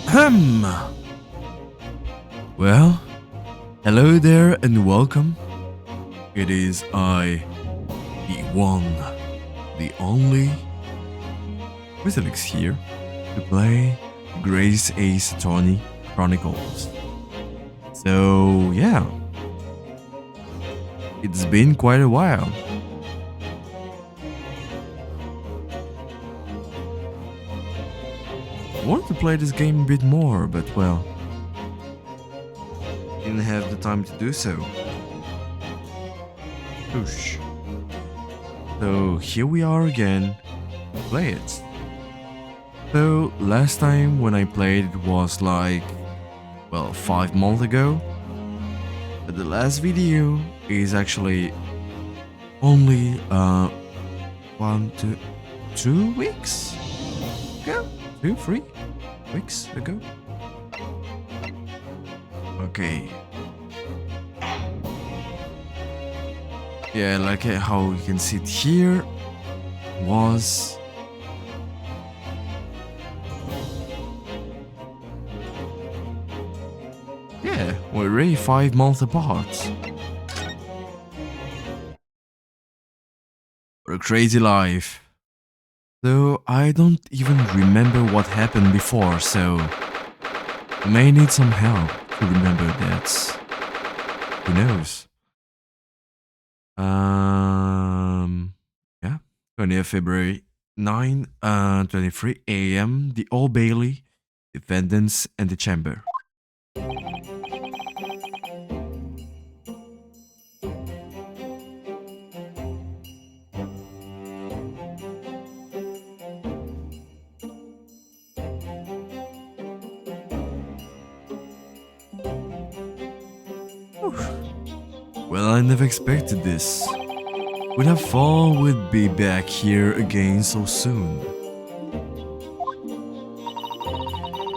Ahem. Well, hello there and welcome. It is I, the one, the only, Ryunosuke here to play Grace Ace Attorney Chronicles. So yeah, it's been quite a while. I wanted to play this game a bit more, but well, didn't have the time to do so. Whoosh. So here we are again, to play it. So last time when I played it was like, well, 5 months ago. But the last video is actually only 2 weeks ago? 3 weeks ago? Okay. Yeah, like how you can see it here was yeah, we're really 5 months apart. What a crazy life. Though I don't even remember what happened before, so I may need some help to remember that. Who knows? Yeah, 20th February 9:23 a.m. The Old Bailey, defendants and the chamber. Well, I never expected this. Would have thought we'd be back here again so soon.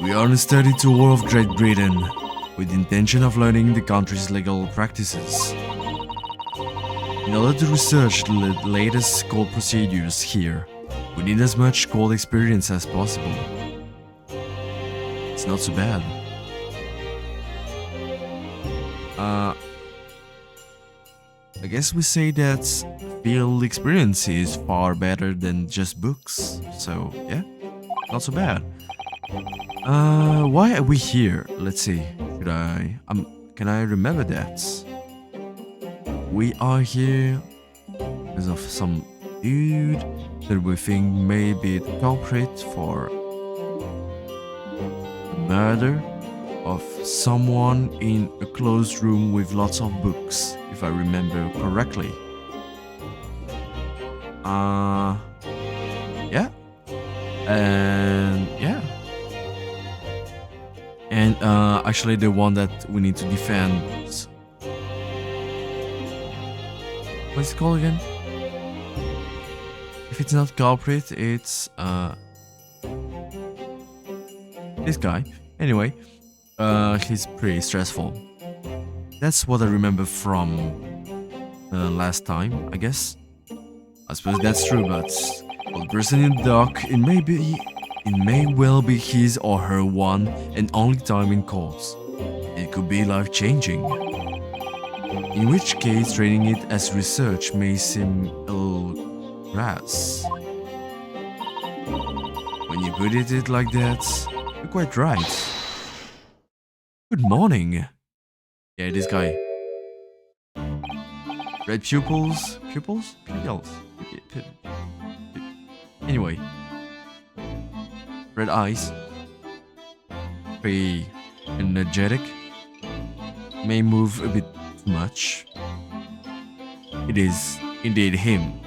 We are on a study tour of Great Britain, with the intention of learning the country's legal practices. In order to research the latest court procedures here, we need as much court experience as possible. It's not so bad. I guess we say that field experience is far better than just books, so yeah, not so bad. Why are we here? Let's see, can I remember that? We are here because of some dude that we think may be the culprit for murder of someone in a closed room with lots of books, if I remember correctly. Yeah. And yeah. And actually the one that we need to defend. What's it called again? If it's not culprit, it's this guy. Anyway, he's pretty stressful. That's what I remember from last time, I guess. I suppose that's true, but well, the person in the dock, it may well be his or her one and only time in court. It could be life-changing. In which case, training it as research may seem a little crass. When you put it like that, you're quite right. Good morning. Yeah, this guy. Red pupils? Pupils? Anyway. Red eyes. Pretty energetic. May move a bit too much. It is indeed him.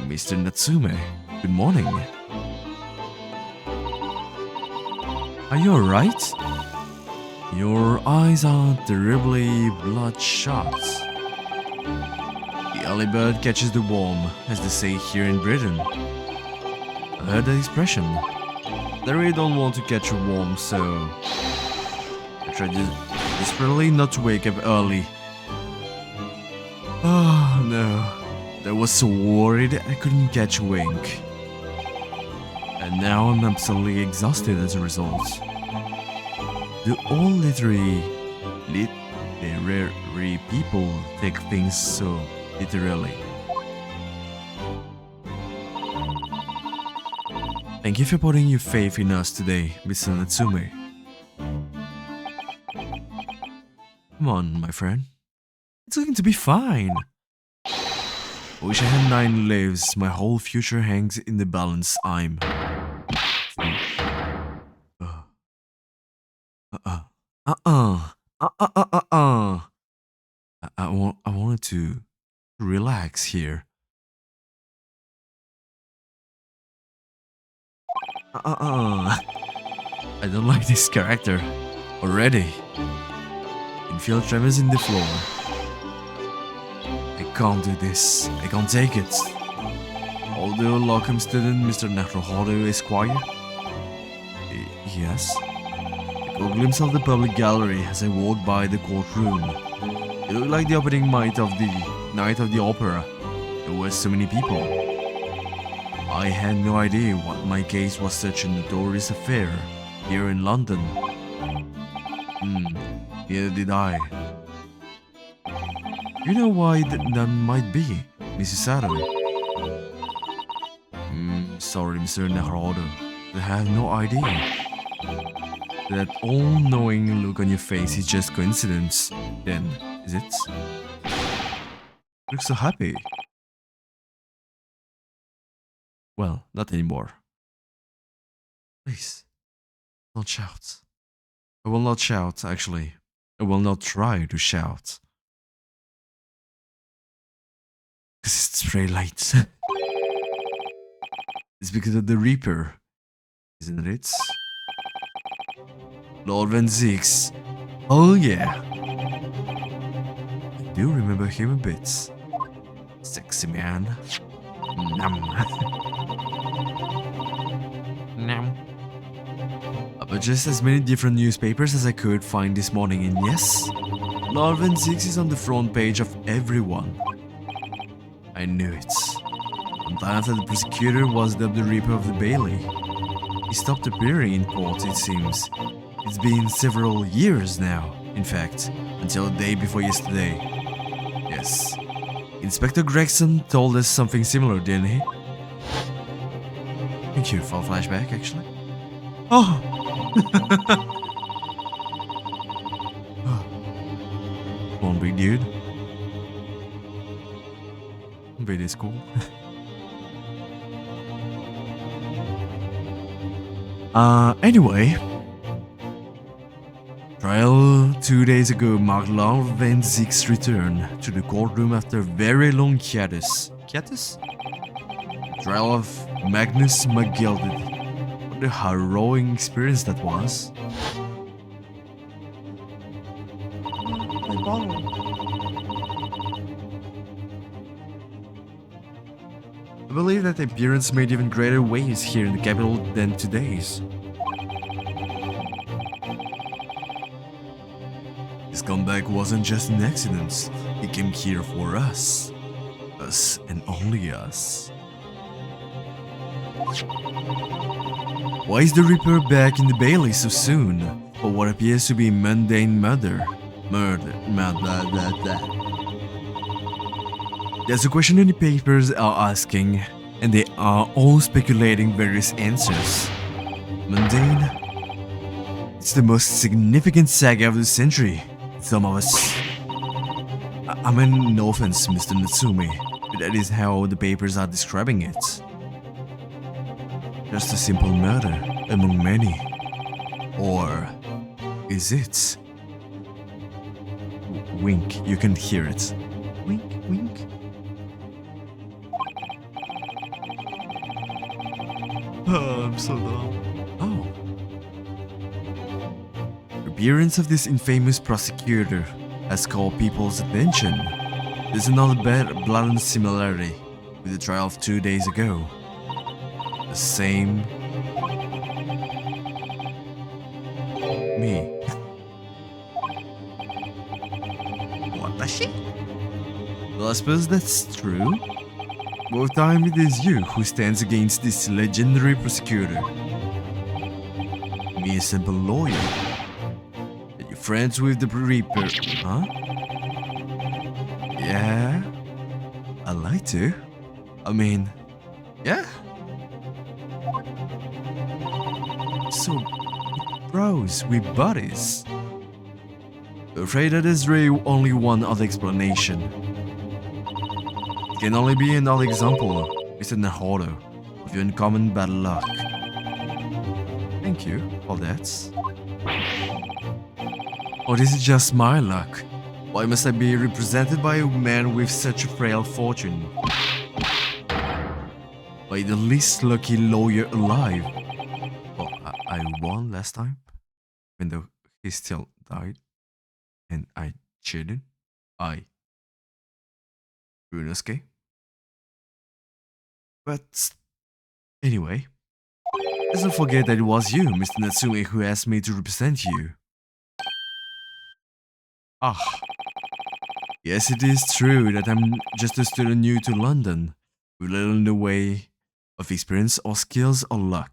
Mr. Natsume. Good morning. Are you alright? Your eyes are terribly bloodshot. The early bird catches the worm, as they say here in Britain. I heard that expression. I really don't want to catch a worm, so I try desperately not to wake up early. Oh no, I was so worried I couldn't catch a wink. And now I'm absolutely exhausted as a result. Do all literary people take things so literally? Thank you for putting your faith in us today, Mr. Natsume. Come on, my friend. It's going to be fine. I wish I had 9 lives. My whole future hangs in the balance. I'm... I wanted to relax here. I don't like this character already. I can feel tremors in the floor. I can't do this. I can't take it. Although Lockham student Mr. Naruhodo Esquire? Yes? I caught a glimpse of the public gallery as I walked by the courtroom. It looked like the opening night of the opera. There were so many people. I had no idea what my case was such a notorious affair here in London. Neither did I. You know why that might be, Mrs. Sato? Sorry, Mr. Naruhodo. I have no idea. That all-knowing look on your face is just coincidence, then, is it? You look so happy. Well, not anymore. Please, don't shout. I will not shout, actually. I will not try to shout. Because it's very late. It's because of the Reaper, isn't it? Lord Van Zix. Oh yeah. I do remember him a bit. Sexy man. Nom. Nom. I purchased as many different newspapers as I could find this morning, and yes, Lord Van Zix is on the front page of everyone. I knew it. Sometime after the prosecutor was dubbed the Reaper of the Bailey, he stopped appearing in court, it seems. It's been several years now, in fact, until the day before yesterday. Yes. Inspector Gregson told us something similar, didn't he? Thank you for a flashback, actually. Oh! Come on, big dude. Very cool. Anyway. Trial 2 days ago marked Lord Van Zix's return to the courtroom after a very long hiatus. Hiatus? Trial of Magnus McGilded. What a harrowing experience that was. I believe that the appearance made even greater waves here in the capital than today's. His comeback wasn't just an accident, he came here for us. Us and only us. Why is the Reaper back in the Bailey so soon for what appears to be mundane murder? There's a question in the papers are asking, and they are all speculating various answers. Mundane? It's the most significant saga of the century. Some of us... I mean, no offense, Mr. Natsume, but that is how the papers are describing it. Just a simple murder among many. Or is it? Wink, you can hear it. Wink, wink. Oh, I'm so dumb. Oh. The appearance of this infamous prosecutor has called people's attention. There's another blatant similarity with the trial of 2 days ago. The same... me. What the shit? Well, I suppose that's true. Both time it is you who stands against this legendary prosecutor. Me, a simple lawyer. And you're friends with the Reaper, huh? Yeah, I like to. I mean, yeah. So, bros, we buddies. I'm afraid that is really only one other explanation. It can only be another example, Mr. Naruto, of your uncommon bad luck. Thank you for that. Or is it just my luck? Why must I be represented by a man with such a frail fortune? By the least lucky lawyer alive. Oh, I won last time, even though he still died. And I cheated. Ryunosuke. But anyway, let's not forget that it was you, Mr. Natsume, who asked me to represent you. Ah, yes, it is true that I'm just a student new to London, with little in the way of experience or skills or luck.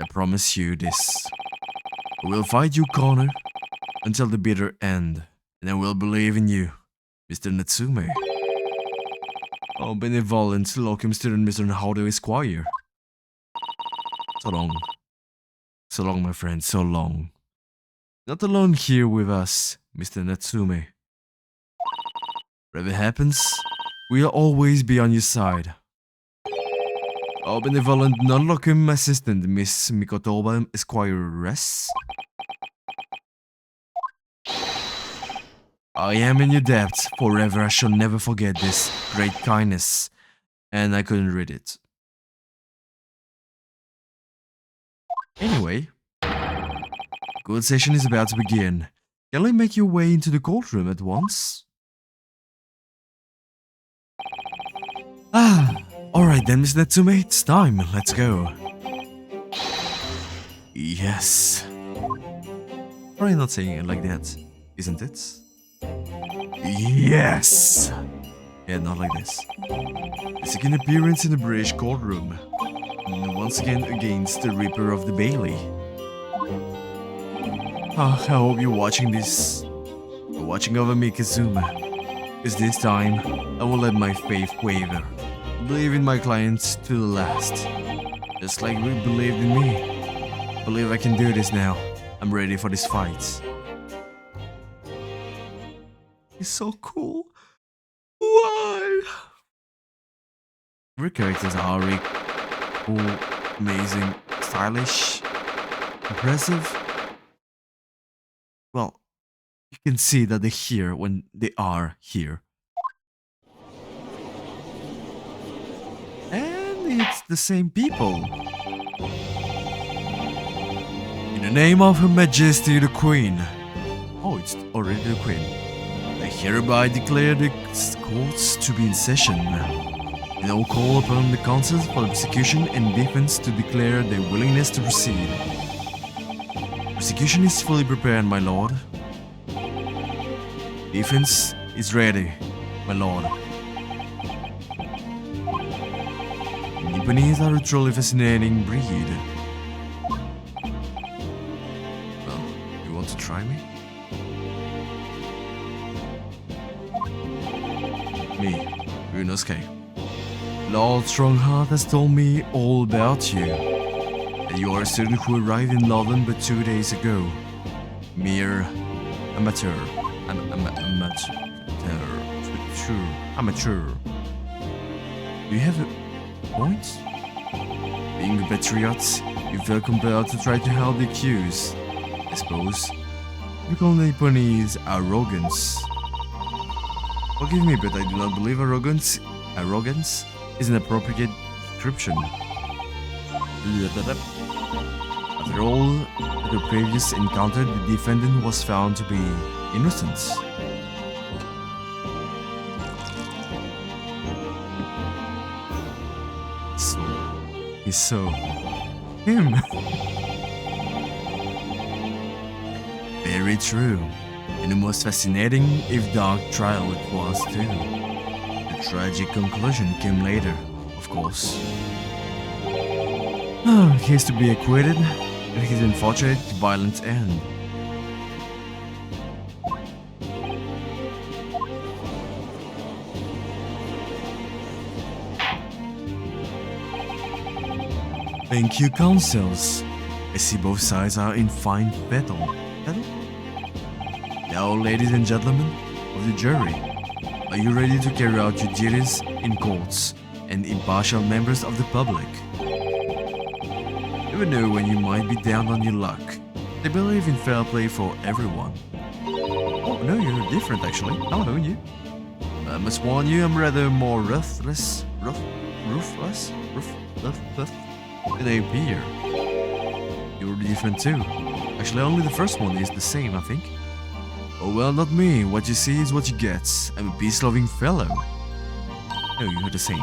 I promise you this. I will fight you, Connor, until the bitter end, and I will believe in you, Mr. Natsume. Oh, benevolent, locum student Mr. Naruto Esquire. So long. So long, my friend, so long. Not alone here with us, Mr. Natsume. Whatever happens, we'll always be on your side. Oh, benevolent non-locum assistant Miss Mikotoba Esquire-ress. I am in your debt forever. I shall never forget this great kindness. And I couldn't read it. Anyway, good session is about to begin. Can I make your way into the courtroom at once? Ah, alright then, Miss Natsume, it's time. Let's go. Yes. Probably not saying it like that, isn't it? Yes! Yeah, not like this. The second appearance in the British courtroom. And once again against the Reaper of the Bailey. I hope you're watching this. You're watching over me, Kazuma. Because this time, I won't let my faith waver. I believe in my clients to the last. Just like we believed in me. I believe I can do this now. I'm ready for this fight. He's so cool. Why? Your characters are really cool, amazing, stylish, impressive. Well, you can see that they're here when they are here. And it's the same people. In the name of Her Majesty the Queen. Oh, it's already the Queen. I hereby declare the courts to be in session, and I will call upon the counsel for the prosecution and defense to declare their willingness to proceed. Prosecution is fully prepared, my lord. Defense is ready, my lord. Japanese are a truly fascinating breed. Well, you want to try me? Me, Ryunosuke. Lord Strongheart has told me all about you. And you are a student who arrived in London but 2 days ago. Mere amateur. Amateur. Do you have a point? Being a patriot, you feel compelled to try to help the accused. I suppose. You call Japanese arrogance. Forgive me, but I do not believe arrogance is an appropriate description. After all, at the previous encounter, the defendant was found to be innocent. So, he's so him. Very true. And the most fascinating, if dark, trial it was too. The Tragic conclusion came later, of course. He is to be acquitted at his unfortunate violent end. Thank you, counsels. I see both sides are in fine battle. Now, ladies and gentlemen of the jury, are you ready to carry out your duties in courts and impartial members of the public? You never know when you might be down on your luck. They believe in fair play for everyone. Oh no, you're different actually. How know you? I must warn you, I'm rather more ruthless than I appear. You're different too. Actually, only the first one is the same, I think. Oh well, not me. What you see is what you get. I'm a peace-loving fellow. No, you're the same.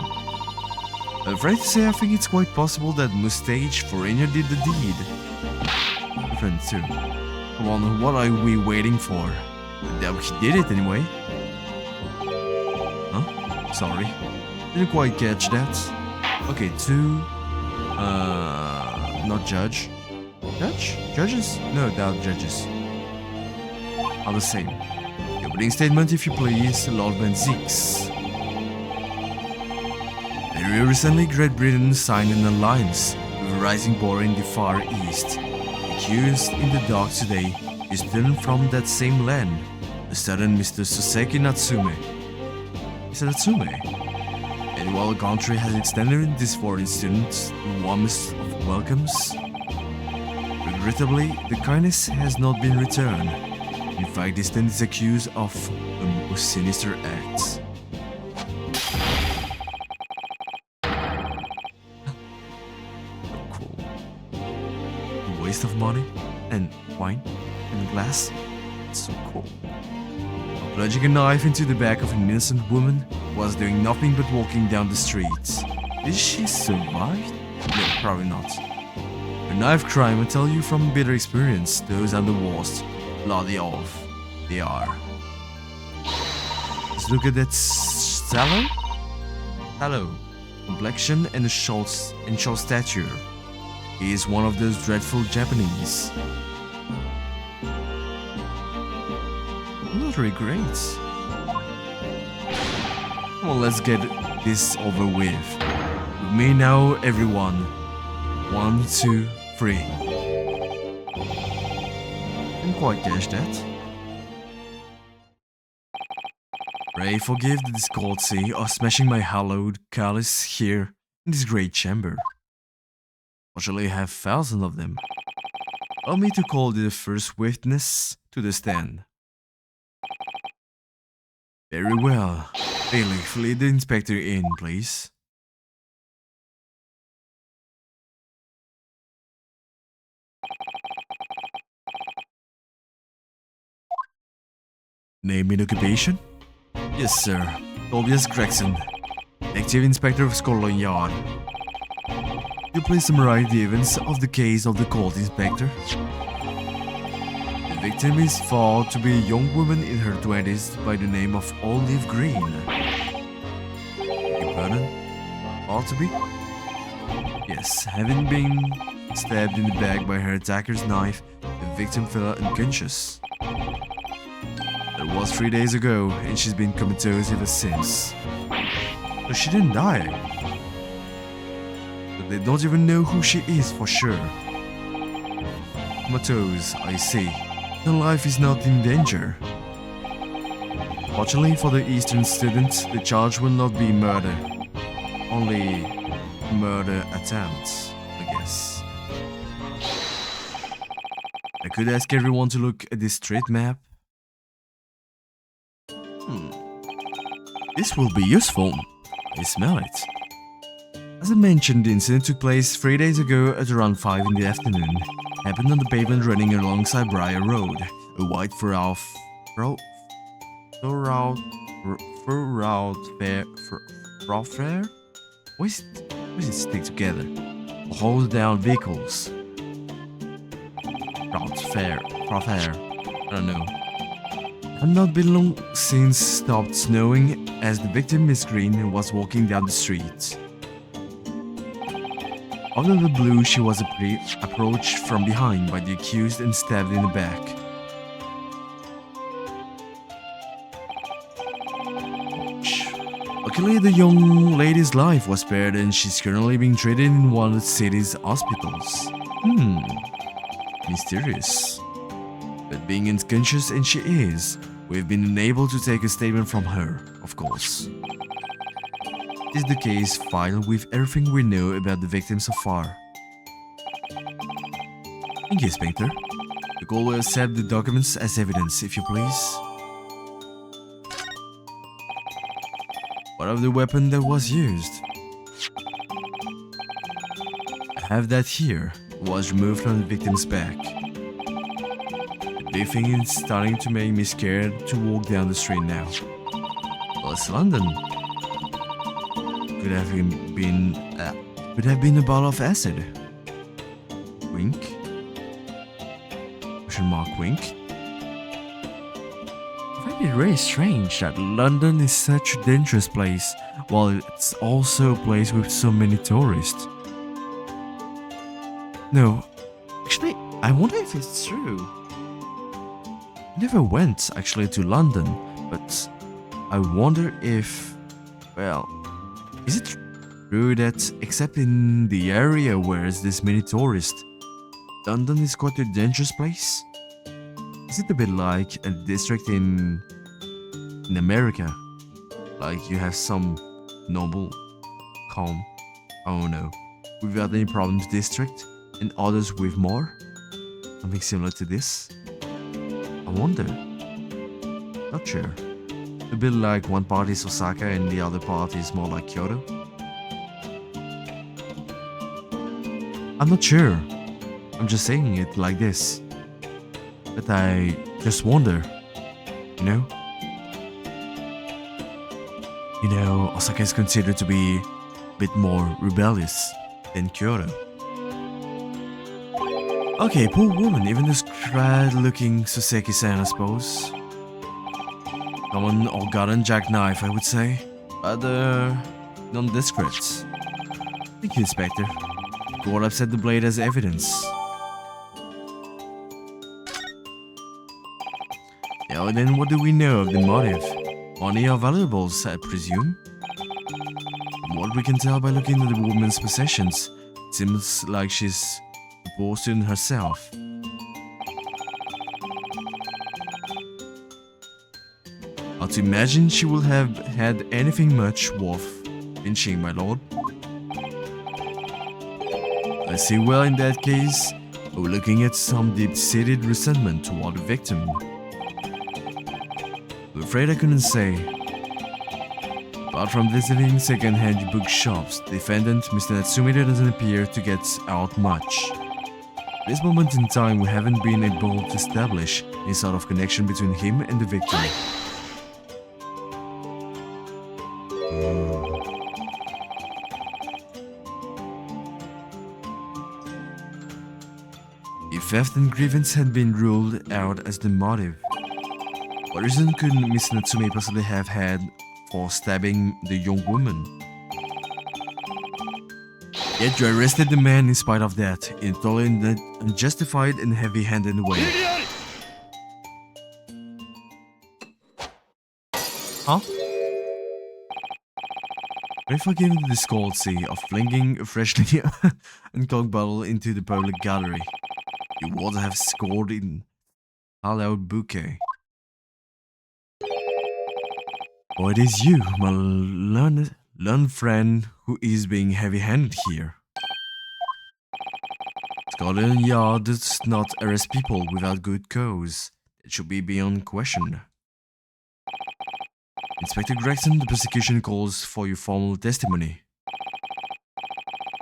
I'm afraid to say I think it's quite possible that Mustache Foreigner did the deed. Different too. Come on, what are we waiting for? He did it anyway. Huh? Sorry. Didn't quite catch that. Okay, two. Not judge. Judge? Judges? No doubt judges. Are the same. The opening statement, if you please, Lord Van Zix. Very recently, Great Britain signed an alliance with a rising power in the Far East. Accused in the dock today is student from that same land, the student Mr. Soseki Natsume. Mr. Natsume? And while the country has extended this foreign student the warmest of welcomes, regrettably, the kindness has not been returned. In fact, this student is accused of the most sinister acts. So cool. A waste of money and wine and glass. It's so cool. Plunging a knife into the back of an innocent woman who was doing nothing but walking down the street. Did she survive? No, probably not. A knife crime, I tell you from bitter experience, those are the worst. Bloody off. They are. Let's look at that sallow? Sallow. Complexion and a short stature. He is one of those dreadful Japanese. Not very great. Well, let's get this over with. With me now, everyone. 1, 2, 3. Didn't quite catch that. Pray forgive the discourtesy of smashing my hallowed chalice here in this great chamber. Fortunately, I have thousands of them. Allow me to call the first witness to the stand. Very well. Bailiff, lead the inspector in, please. Name and occupation? Yes, sir. Tobias Gregson, Detective Inspector of Scotland Yard. You please summarize the events of the case of the court, Inspector. The victim is thought to be a young woman in her 20s by the name of Olive Green. Your pardon? Ought to be? Yes, having been stabbed in the back by her attacker's knife, the victim fell unconscious. That was 3 days ago, and she's been comatose ever since. But she didn't die. But they don't even know who she is for sure. Comatose, I see. Her life is not in danger. Fortunately for the Eastern student, the charge will not be murder. Only murder attempt, I guess. I could ask everyone to look at this street map. This will be useful. I smell it. As I mentioned, the incident took place 3 days ago at around 5 in the afternoon. Happened on the pavement running alongside Briar Road, a white thoroughfare. Why does it stick together? Hold down vehicles. Thoroughfare. I don't know. Had not been long since stopped snowing as the victim, Miss Green, was walking down the street. Out of the blue, she was approached from behind by the accused and stabbed in the back. Luckily, the young lady's life was spared and she's currently being treated in one of the city's hospitals. Mysterious. But being unconscious, and she is, we've been unable to take a statement from her, of course. Is the case filed with everything we know about the victim so far. Thank you, Inspector. The call will accept the documents as evidence, if you please. What of the weapon that was used? I have that here. It was removed from the victim's back. The big thing is starting to make me scared to walk down the street now. Well, it's London. Could have been a bottle of acid. Wink. Question mark wink. I find it very strange that London is such a dangerous place, while it's also a place with so many tourists. No, actually, I wonder if it's true. I never went actually to London, but I wonder if, well, is it true that except in the area where there's many tourists, London is quite a dangerous place? Is it a bit like a district in America? Like you have some noble, calm, oh no, without any problems district, and others with more? Something similar to this? I wonder. Not sure. A bit like one part is Osaka and the other part is more like Kyoto. I'm not sure. I'm just saying it like this. But I just wonder, you know? Osaka is considered to be a bit more rebellious than Kyoto. Okay, poor woman, even this crad-looking Soseki-san, I suppose. Common or garden jackknife, I would say. But, nondescript. Thank you, Inspector. Go upset the blade as evidence. Now then, what do we know of the motive? Money or valuables, I presume? From what we can tell by looking at the woman's possessions, it seems like she's a poor student herself. Not to imagine she will have had anything much worth pinching, my lord. I see. Well, in that case, we're looking at some deep-seated resentment toward the victim. I'm afraid I couldn't say. Apart from visiting second-hand bookshops, the defendant, Mr. Natsume, doesn't appear to get out much. At this moment in time, we haven't been able to establish any sort of connection between him and the victim. If theft and grievance had been ruled out as the motive, what reason could Miss Natsume possibly have had for stabbing the young woman? Yet you arrested the man in spite of that, in a totally unjustified and heavy-handed way. Huh? Very forgiving the discourtesy of flinging a freshly uncorked bottle into the public gallery. You would have scored in all-out bouquet. Oh, it is you, my learned friend, who is being heavy-handed here. Scotland Yard does not arrest people without good cause. It should be beyond question. Inspector Gregson, the prosecution calls for your formal testimony.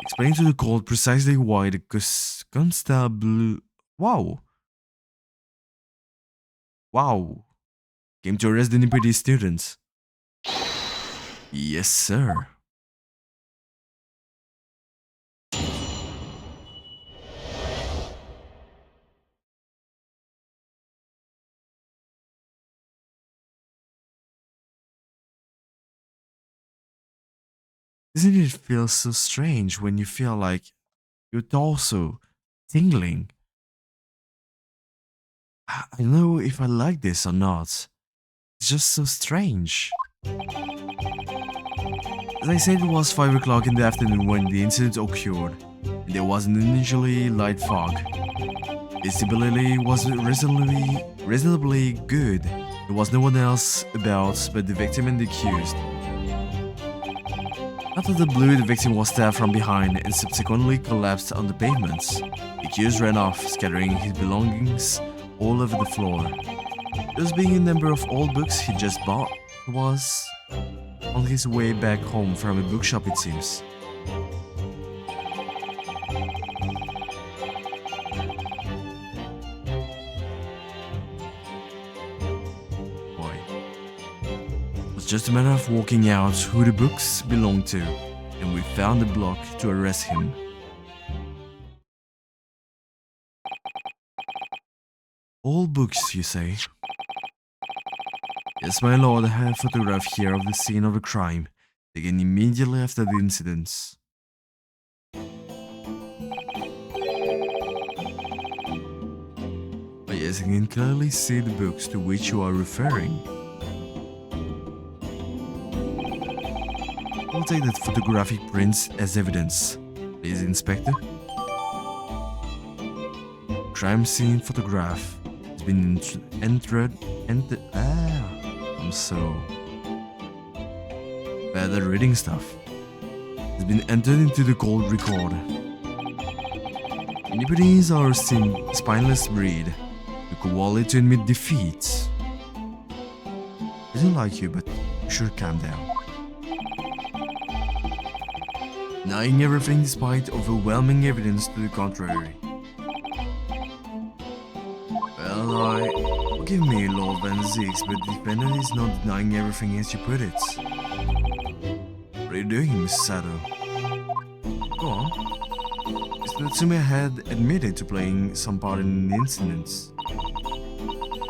Explain to the court precisely why the constable... Wow. Came to arrest the NPD students. Yes, sir. Doesn't it feel so strange when you feel like your torso tingling? I don't know if I like this or not. It's just so strange. As I said, it was 5 o'clock in the afternoon when the incident occurred, and there was an unusually light fog. Visibility was reasonably good. There was no one else about but the victim and the accused. Out of the blue, the victim was stabbed from behind and subsequently collapsed on the pavements. The accused ran off, scattering his belongings all over the floor. Just being a number of old books he just bought, he was on his way back home from a bookshop, it seems. Boy. It was just a matter of working out who the books belonged to, and we found the block to arrest him. All books, you say? Yes, my lord, I have a photograph here of the scene of the crime, taken immediately after the incidents. Oh yes, I can clearly see the books to which you are referring. I'll take that photographic prints as evidence. Please, Inspector. Crime scene photograph has been entered. I'm so bad at reading stuff. Has been entered into the cold record. Anybodies are a spineless breed. You could wallet to admit defeat. I don't like you, but you should calm down. Denying everything despite overwhelming evidence to the contrary. Well, forgive me, Lord Van Zix, but the defendant is not denying everything as you put it. What are you doing, Mr. Sato? Go on. Mr. Natsume had admitted to playing some part in the incidents.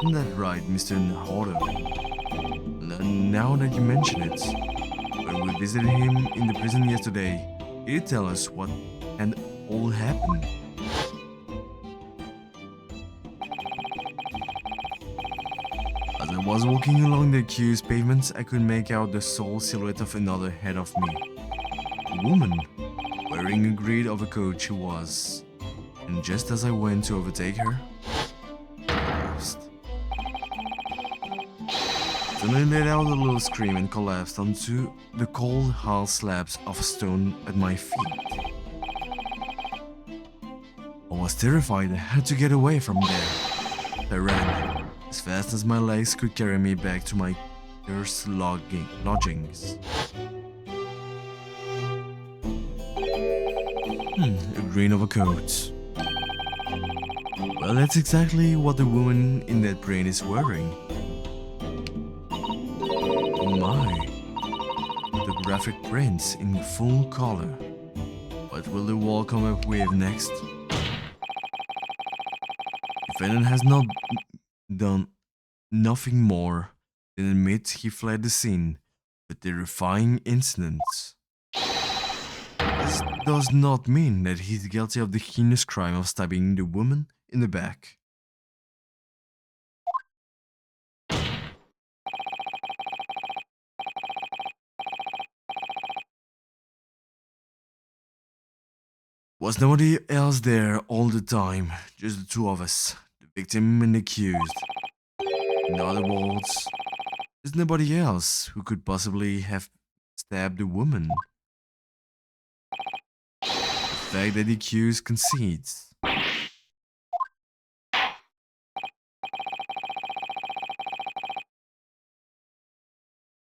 Isn't that right, Mr. Nahodo? Now that you mention it, when we visited him in the prison yesterday, he did tell us what had all happened. As I was walking along the accused pavements, I could make out the sole silhouette of another ahead of me. A woman, wearing a green overcoat she was, and just as I went to overtake her, collapsed. Suddenly let out a little scream and collapsed onto the cold hard slabs of stone at my feet. I was terrified. I had to get away from there. I ran as fast as my legs could carry me back to my cursed lodgings. A green overcoat. Well, that's exactly what the woman in that brain is wearing. Oh my. Photographic prints in full color. What will the wall come up with next? Defendant has not done nothing more than admit he fled the scene with the terrifying incidents. This does not mean that he's guilty of the heinous crime of stabbing the woman in the back. Was nobody else there all the time, just the two of us, the victim and the accused. In other words, there's nobody else who could possibly have stabbed the woman. The fact that the accused concedes.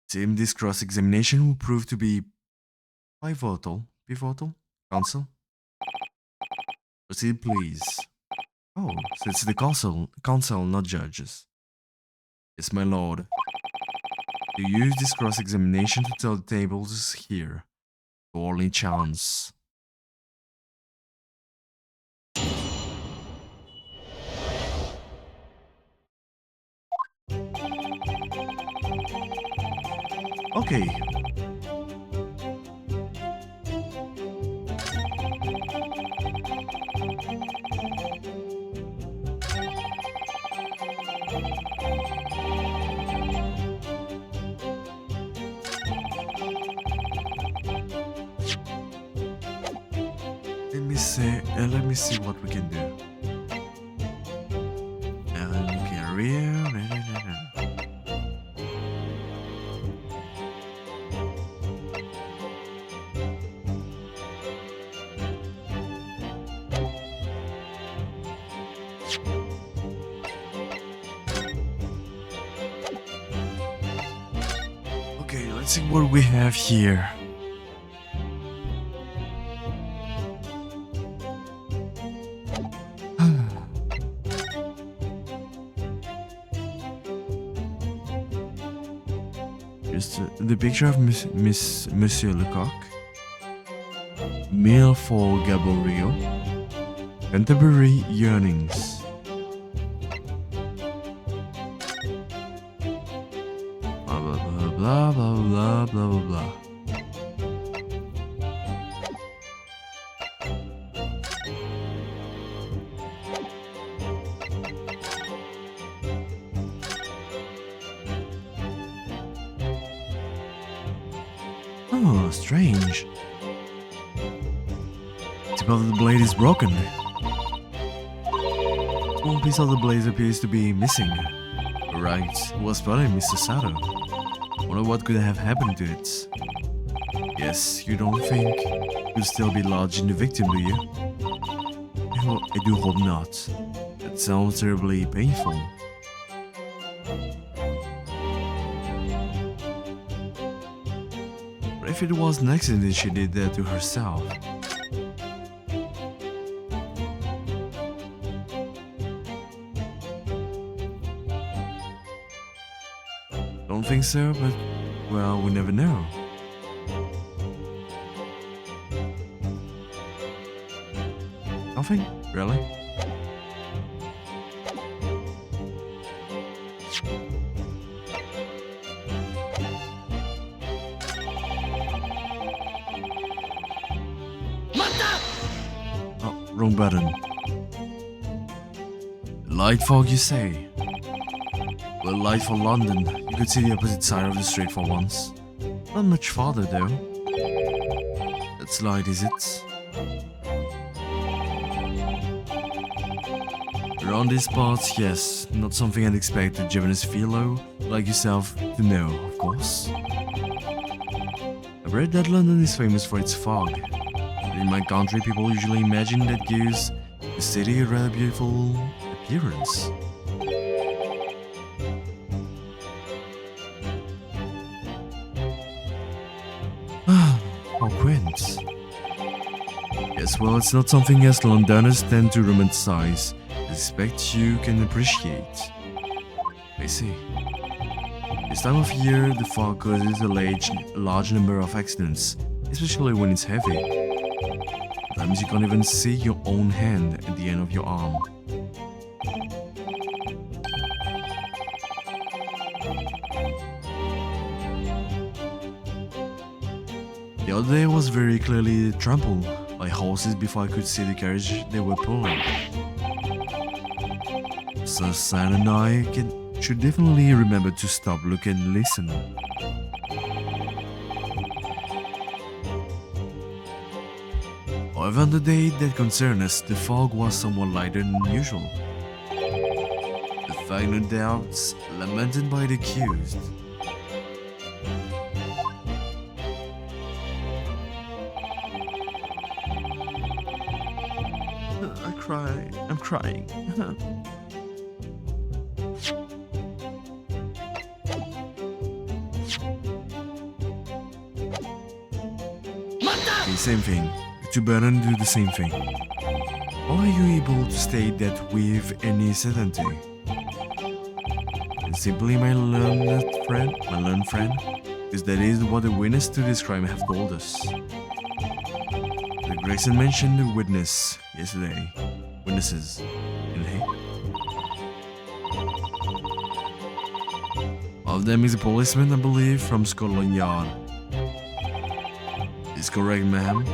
Tim, this cross-examination will prove to be pivotal. Counsel? Proceed, please. Oh, so it's the counsel, not judges. Yes, my lord. You use this cross-examination to tell the tables here. Your only chance. Okay. Let me see what we can do. Okay, let's see what we have here. Just the picture of Monsieur Lecoq. Meal for Gaborio. Contemporary yearnings. Blah blah blah blah blah blah blah blah. Oh, strange. The tip of the blade is broken. One piece of the blade appears to be missing. Right, was spotted, Mr. Sato. Wonder what could have happened to it. Yes, you don't think you'll still be lodged in the victim, do you? I do hope not. That sounds terribly painful. But if it was an accident, she did that to herself. Don't think so, but, well, we never know. Nothing? Really? Oh, wrong button. Light fog, you say? Well, light for London. You could see the opposite side of the street for once. Not much farther, though. That's light, is it? Around these parts, yes. Not something I'd expect a Japanese philo like yourself to know, of course. I've read that London is famous for its fog. But in my country, people usually imagine that gives the city a rather beautiful appearance. How quaint. Yes, well, it's not something us Londoners tend to romanticize. I expect you can appreciate. I see. This time of year, the fog causes a large number of accidents, especially when it's heavy. Sometimes you can't even see your own hand at the end of your arm. The other day was very clearly trampled by horses before I could see the carriage they were pulling. So San and I should definitely remember to stop, look and listen. However, on the day that concerned us, the fog was somewhat lighter than usual. The fact, no doubt, lamented by the accused. I'm crying. Okay, same thing. The two brethren do the same thing. How are you able to state that with any certainty? And simply my learned friend, because that is what the witness to this crime have told us. The Gregson mentioned the witness yesterday. Witnesses, didn't he? One of them is a policeman, I believe, from Scotland Yard. Is correct, ma'am?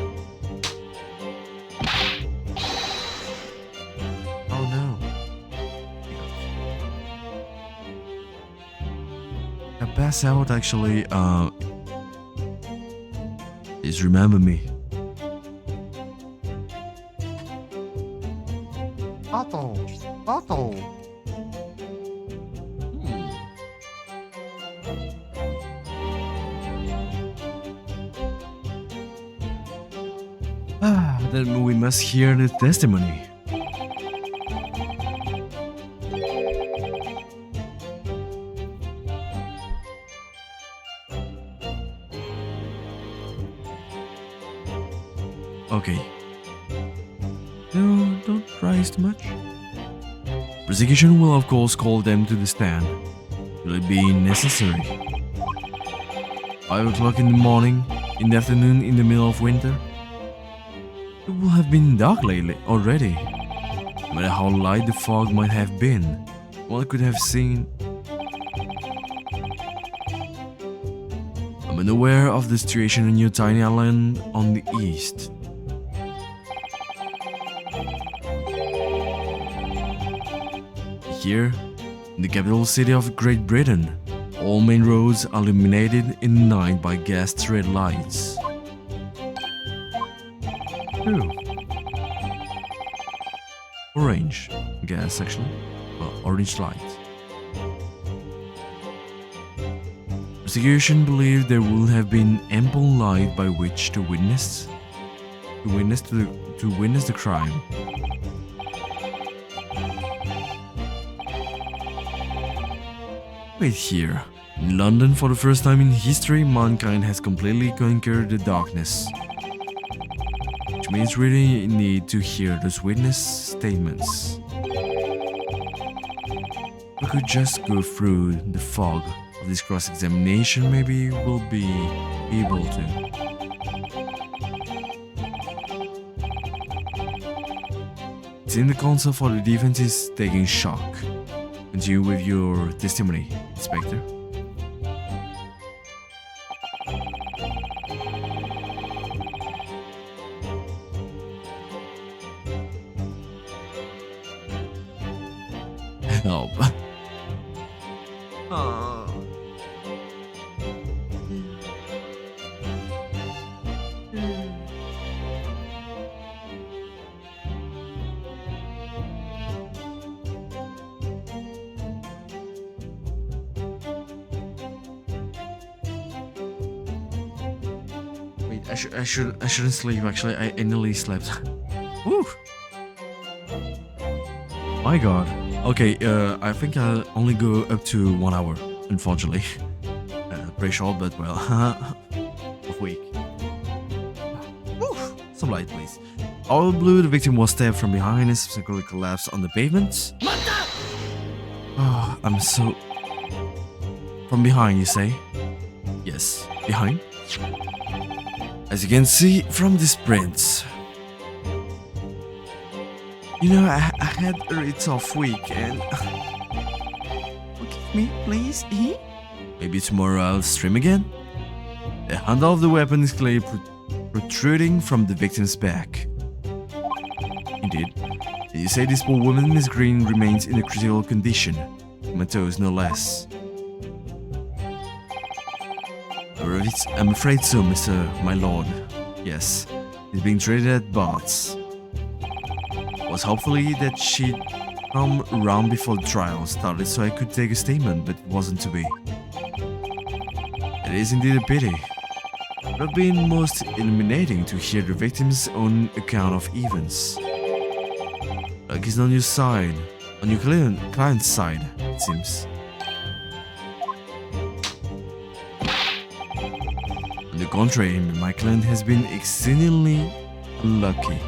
Oh no. I pass out actually, please remember me. Otto! Otto! Then we must hear the testimony. Okay. No, don't rise too much. Prosecution will of course call them to the stand. Will it be necessary? 5 o'clock in the morning, in the afternoon, in the middle of winter? It will have been dark lately already. No matter how light the fog might have been, one could have seen. I'm unaware of the situation on your tiny island on the east. Here, in the capital city of Great Britain, all main roads are illuminated in the night by gas red lights. Ooh. Orange gas, actually. Well, orange light. Prosecution believed there would have been ample light by which to witness the crime. Wait here. In London, for the first time in history, mankind has completely conquered the darkness. Which means we really need to hear those witness statements. We could just go through the fog of this cross-examination, maybe we'll be able to. It seems the counsel for the defense is taking shock. Continue with your testimony, Inspector. Help. Wait, I shouldn't sleep. Actually, I nearly slept. Woo! My God. Okay, I think I'll only go up to 1 hour, unfortunately. Pretty short, but well, a week. Woo! Some light, please. All blue, the victim was stabbed from behind and subsequently collapsed on the pavement. Oh, I'm so... From behind, you say? Yes, behind. As you can see from this print. You know, I had a really tough week and... Forgive me, please, eh? Maybe tomorrow I'll stream again? The handle of the weapon is clearly protruding from the victim's back. Indeed. And you say this poor woman, Miss Green, remains in a critical condition. Comatose, no less. I'm afraid so, my lord. Yes, she's being treated at Bart's. Was hopefully that she'd come around before the trial started so I could take a statement, but it wasn't to be. It is indeed a pity. It would have been most illuminating to hear the victim's own account of events. Luck is on your side, on your client's side, it seems. On the contrary, my client has been exceedingly unlucky.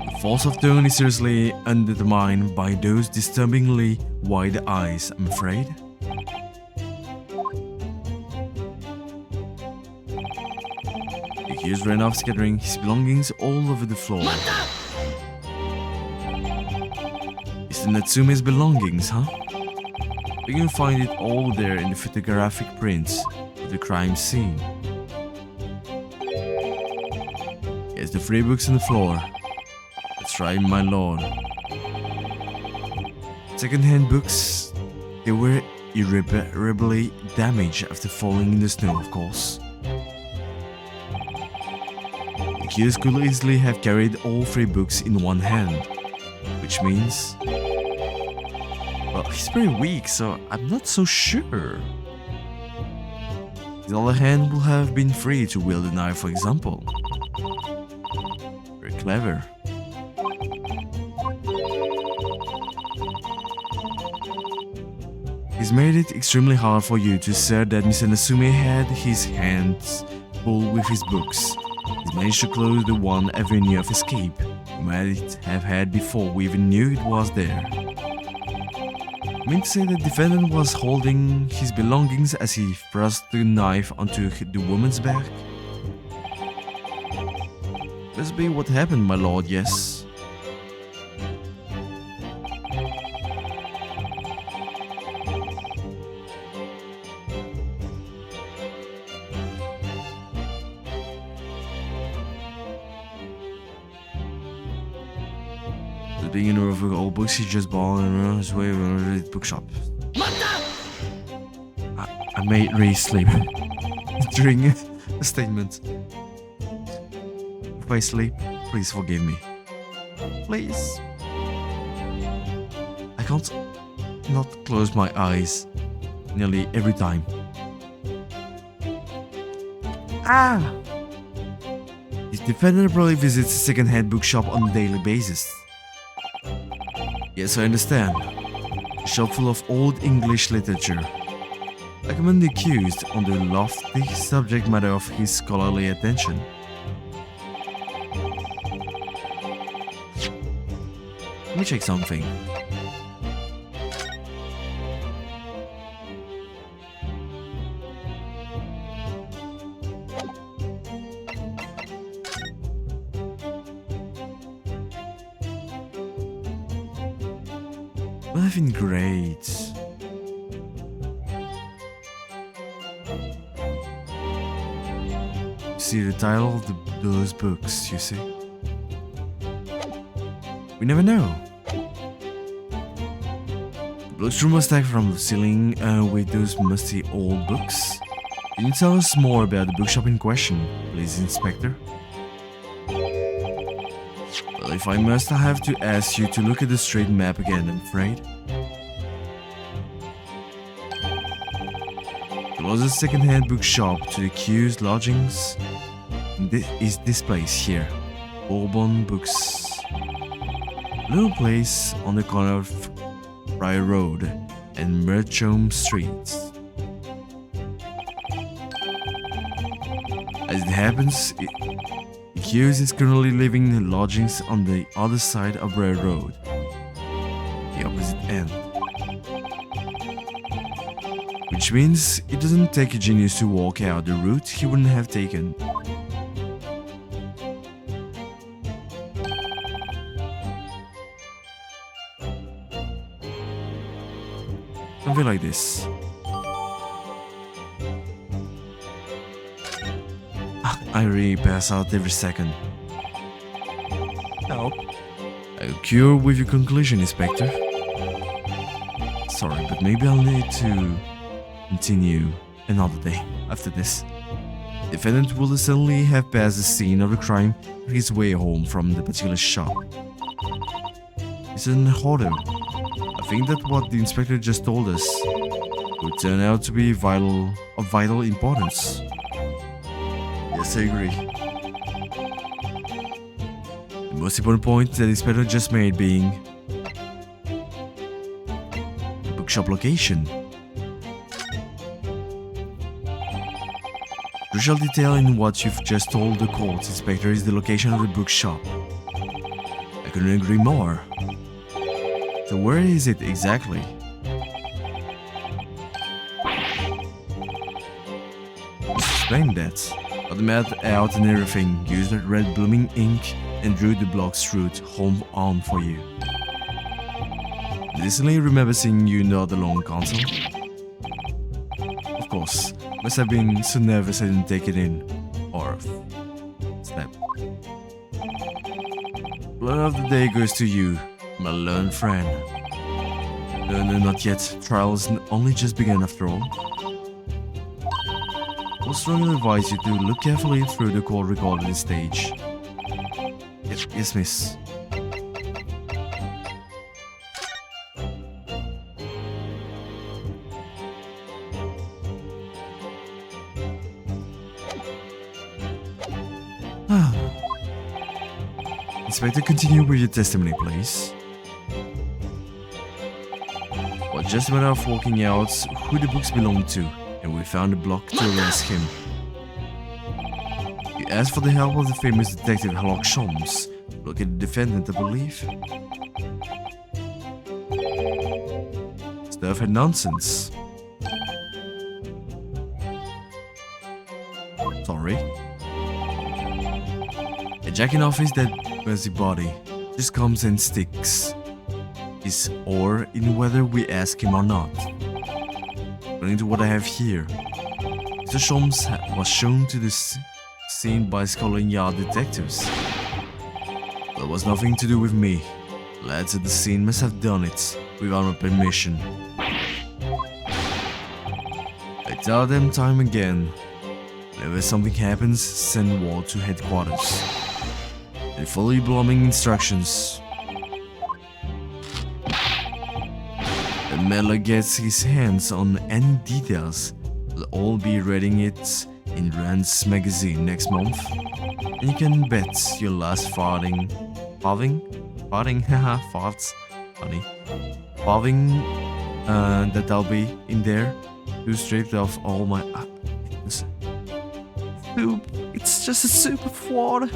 The force of tone is seriously undermined by those disturbingly wide eyes, I'm afraid. The accused ran off, scattering his belongings all over the floor. Is the Natsume's belongings, huh? We can find it all there in the photographic prints of the crime scene. Yes, the 3 books on the floor. That's right, my lord. Second-hand books They were irreparably damaged after falling in the snow, of course. The kids could easily have carried all 3 books in one hand, which means... well, he's very weak, so I'm not so sure. The other hand will have been free to wield a knife, for example. Very clever. He's made it extremely hard for you to assert that Mr. Nasume had his hands full with his books. He's managed to close the one avenue of escape we might have had before we even knew it was there. I mean to say the defendant was holding his belongings as he thrust the knife onto the woman's back? Must be what happened, my lord, yes. Being in a row of old books, he just bought and his way around the bookshop. I made Ray sleep during a statement. If I sleep, please forgive me. Please. I can't not close my eyes nearly every time. His defendant probably visits a second-hand bookshop on a daily basis. Yes, I understand. A shop full of old English literature. I commend the accused on the lofty subject matter of his scholarly attention. Let me check something. Well, I've been great. See the title of those books, you see? We never know. The bloodstream was stacked from the ceiling with those musty old books. Can you tell us more about the bookshop in question, please, Inspector? Well, if I must, I have to ask you to look at the street map again, I'm afraid. The closest second-hand bookshop to the accused lodgings is this place here, Bourbon Books. A little place on the corner of Briar Road and Merchome Streets. As it happens, the accused is currently living in lodgings on the other side of Briar Road, the opposite end. Which means it doesn't take a genius to walk out the route he wouldn't have taken. Something like this. I really pass out every second. Help. Are you cure with your conclusion, Inspector? Sorry, but maybe I'll need to continue another day after this. The defendant will certainly have passed the scene of the crime on his way home from the particular shop. It's an order. I think that what the inspector just told us would turn out to be of vital importance. Yes, I agree. The most important point that the inspector just made being the bookshop location. Crucial detail in what you've just told the court, Inspector, is the location of the bookshop. I couldn't agree more. So where is it exactly? Explain that. Got the map out and everything, used that red blooming ink and drew the block's route home on for you. Distinctly remember seeing you in the other long console. Of course, must have been so nervous I didn't take it in. Or step. Blood of the day goes to you, my learned friend. No, no, not yet. Trials only just began after all. I will strongly advise you to look carefully through the call recorded stage. Yes, miss. Inspector, continue with your testimony, please. Well, just a matter of working out who the books belong to, and we found a block to arrest him. You asked for the help of the famous detective Sherlock Holmes. Look at the defendant, I believe. Stuff and nonsense. Sorry. A jacking off is that messy body just comes and sticks. Is or in whether we ask him or not. According to what I have here, Mr. Sholmes was shown to the scene by Scotland Yard detectives. That was nothing to do with me. Lads at the scene must have done it without my permission. I tell them time again, whenever something happens, send word to headquarters. They follow your blooming instructions. If Miller gets his hands on any details, we'll all be reading it in Rand's magazine next month. And you can bet your last farthing, haha, farts, funny, that I'll be in there to strip off all my soup. It's just a soup of water.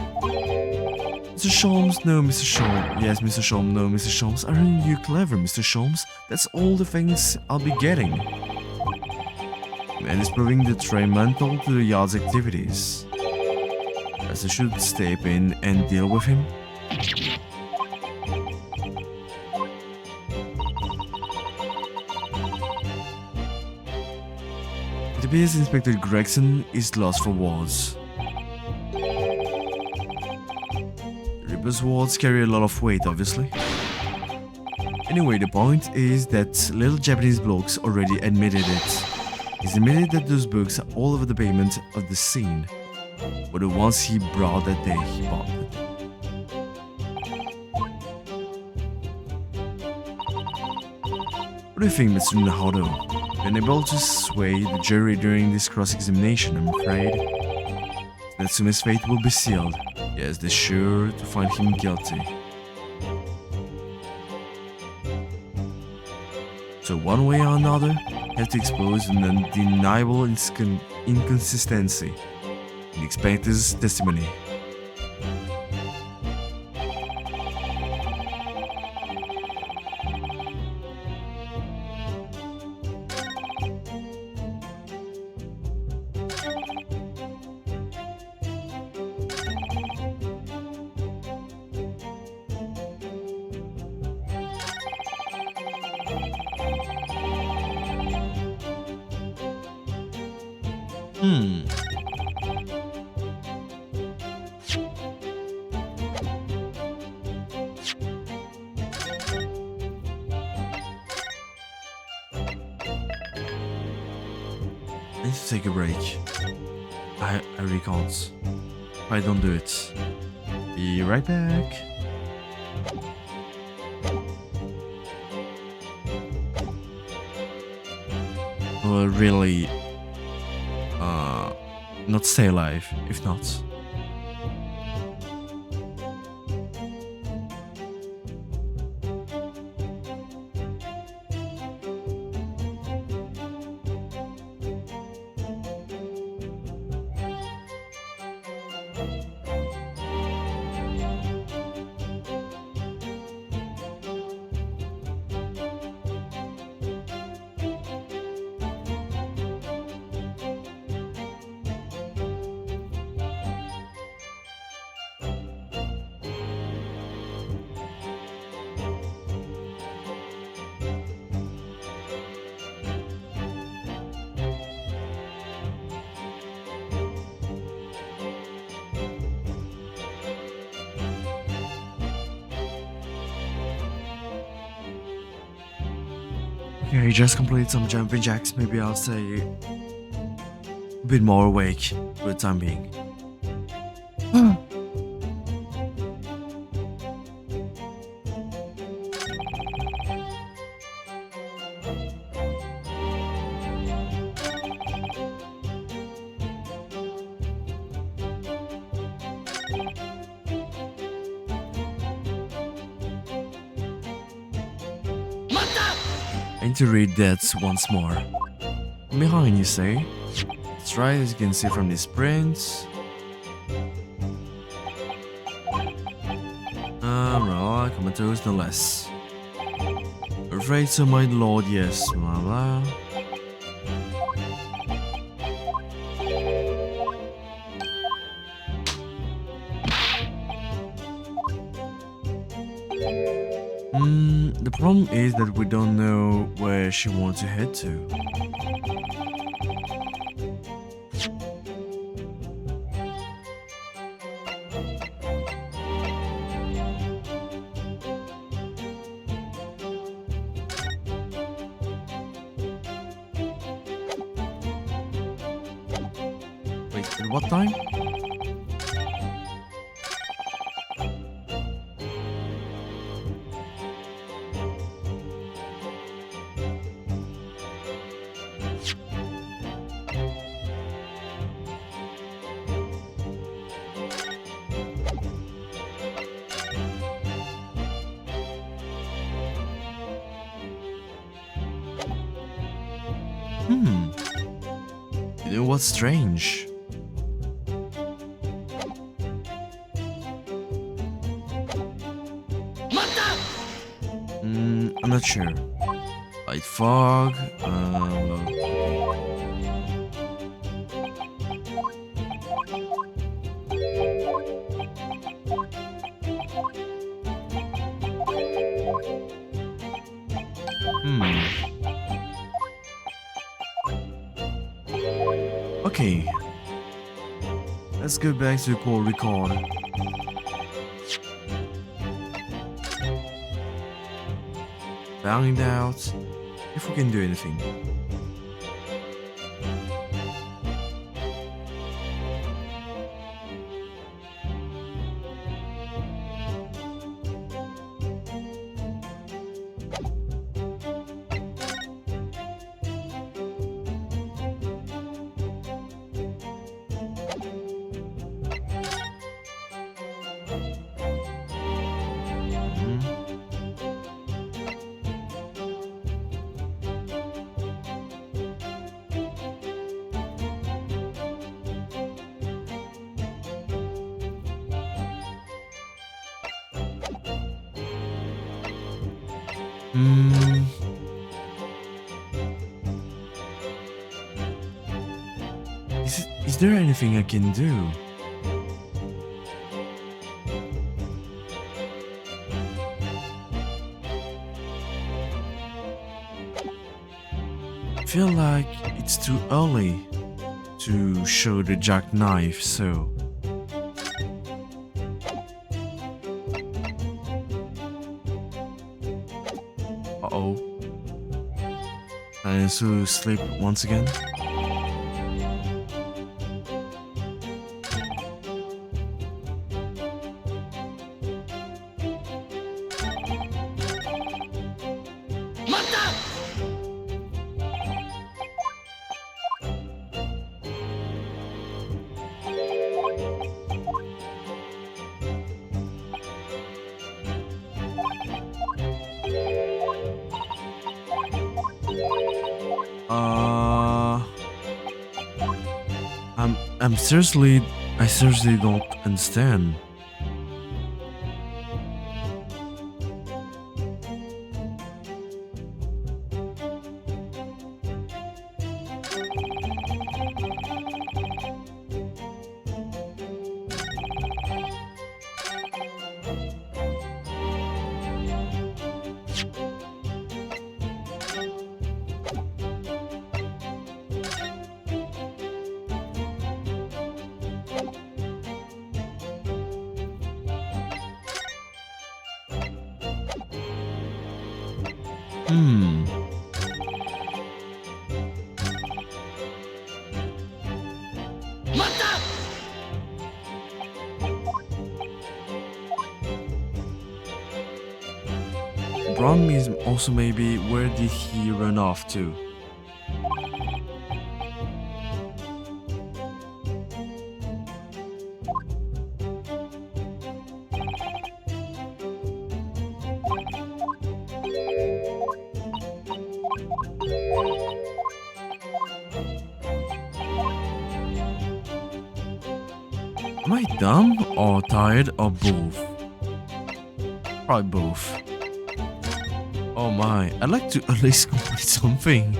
Mr. Sholmes, no, Mr. Sholmes. Yes, Mr. Sholmes, no, Mr. Sholmes. Aren't you clever, Mr. Sholmes? That's all the things I'll be getting. Man is proving detrimental to the yard's activities. As I should step in and deal with him. It appears Inspector Gregson is lost for words. Ripper's words carry a lot of weight, obviously. Anyway, the point is that little Japanese blokes already admitted it. He's admitted that those books are all over the pavement of the scene, but the ones he brought that day he bought them. What do you think, Mr. Nahodo? Unable to sway the jury during this cross-examination, I'm afraid. Natsume's fate will be sealed. Yes, they're sure to find him guilty. So one way or another, have to expose an undeniable inconsistency in the inspector's testimony. I need to take a break. I really can't. If I don't do it. Be right back. Will really not stay alive if not. Okay, just complete some jumping jacks. Maybe I'll stay a bit more awake for the time being. I need to read that once more. Behind, you say? That's right, as you can see from these prints. Well, comatose no less. Afraid so, my lord, yes, blah blah. The problem is that we don't know where she wants to head to. Wait, at what time? You know what's strange? I'm not sure. Light fog. Okay. Let's go back to the core record. Find out if we can do anything. Is there anything I can do? I feel like it's too early to show the jackknife, so uh-oh. And so sleep once again. I seriously don't understand. wrong is also maybe where did he run off to? Am I dumb or tired or both? Probably both. Oh my, I'd like to at least complete something.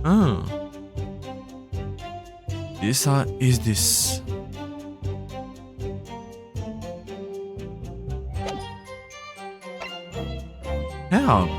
Ah. Is this? Help.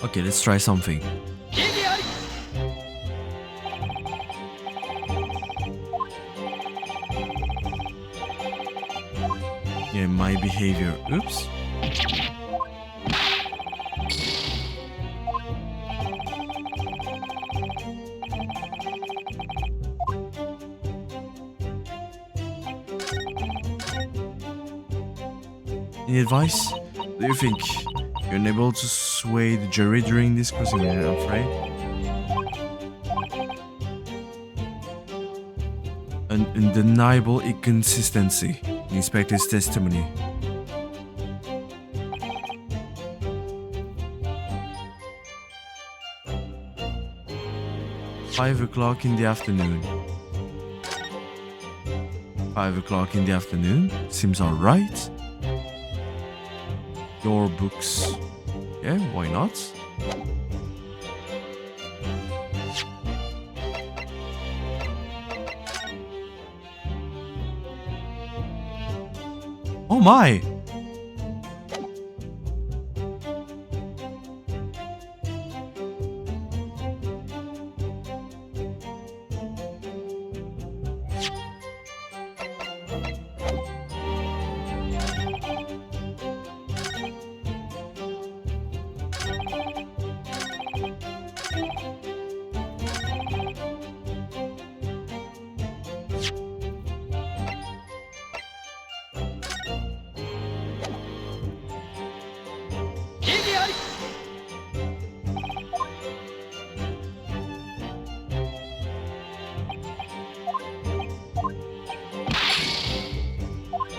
Okay, let's try something. Yeah, my behavior. Oops. Any advice? Do you think you're unable to sway the jury during this crossing? I'm afraid. An undeniable inconsistency in the inspector's testimony. Five o'clock in the afternoon. 5 o'clock in the afternoon? Seems alright. Your books. Yeah, why not? Oh my!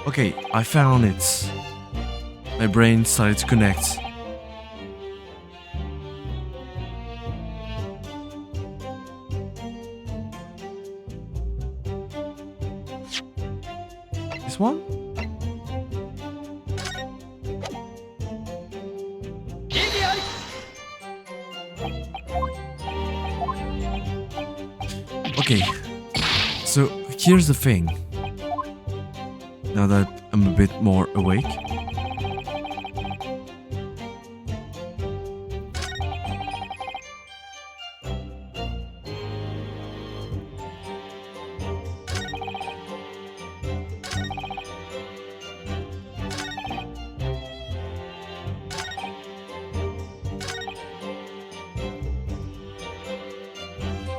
Okay, I found it. My brain started to connect. This one? Okay, so here's the thing. Now that I'm a bit more awake.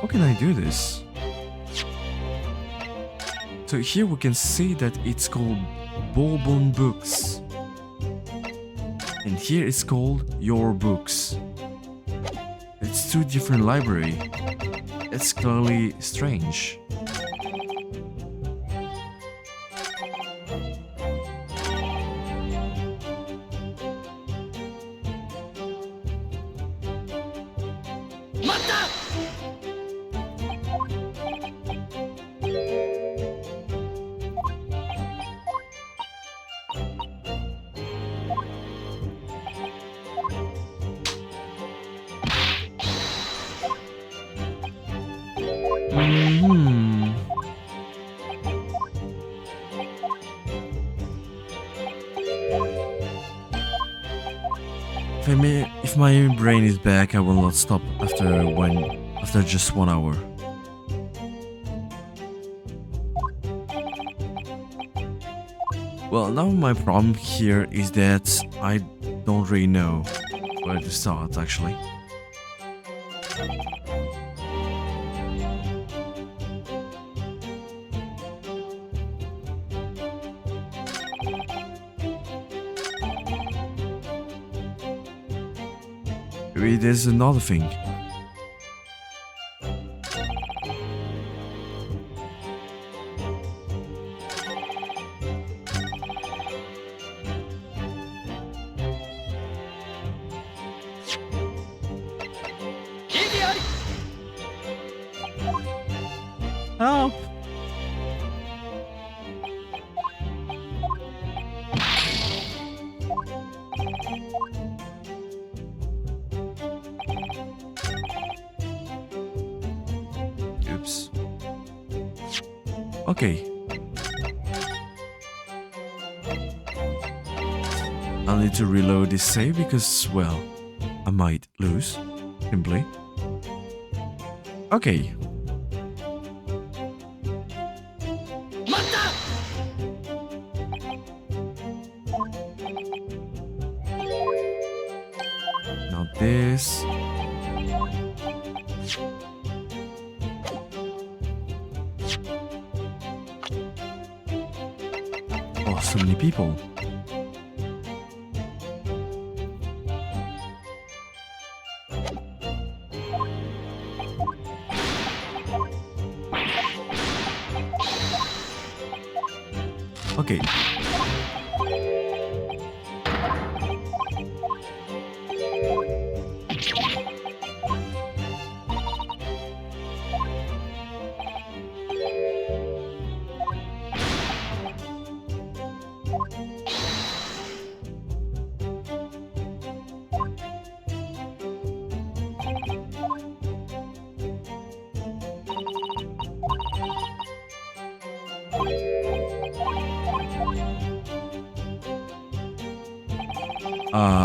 How can I do this? So here we can see that it's called Bourbon Books. And here it's called Your Books. It's two different libraries. It's clearly strange. If my brain is back, I will not stop after just 1 hour. Well, now my problem here is that I don't really know where to start actually. Maybe there's another thing. Help! Oops. Okay. I'll need to reload this save because, well, I might lose, simply. Okay. Now this. Oh, so many people. Okay.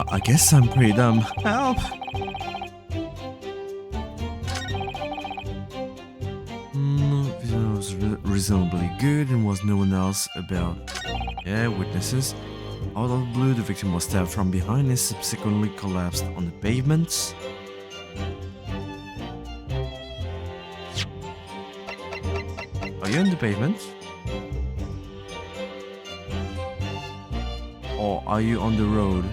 I guess I'm pretty dumb. Help! Vision was reasonably good and was no one else about. Yeah, witnesses. Out of the blue, the victim was stabbed from behind and subsequently collapsed on the pavement. Are you on the pavement? Or are you on the road?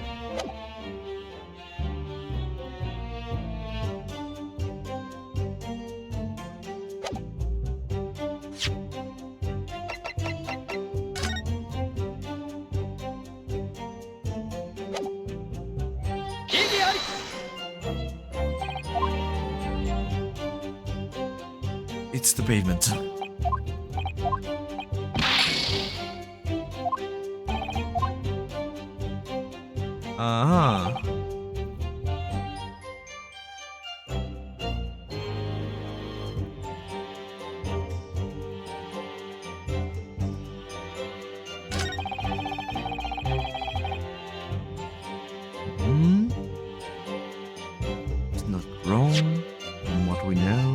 It's the pavement. Uh-huh. It's not wrong from what we know.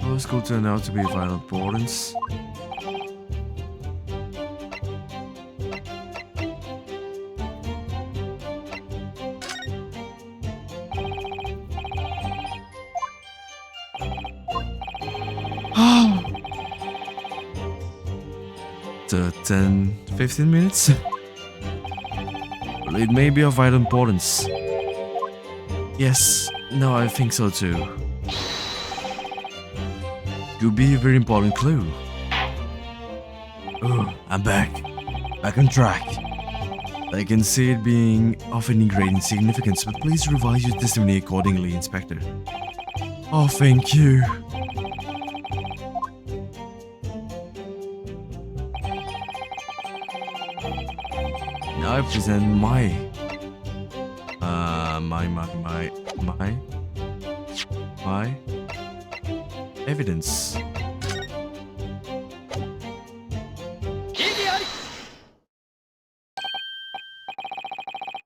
Our school turned out to be of vital importance. The 10-15 minutes? Well, it may be of vital importance. Yes, no, I think so too. Could be a very important clue. Oh, I'm back. Back on track. I can see it being of any great significance, but please revise your testimony accordingly, Inspector. Oh, thank you. Now I present my evidence.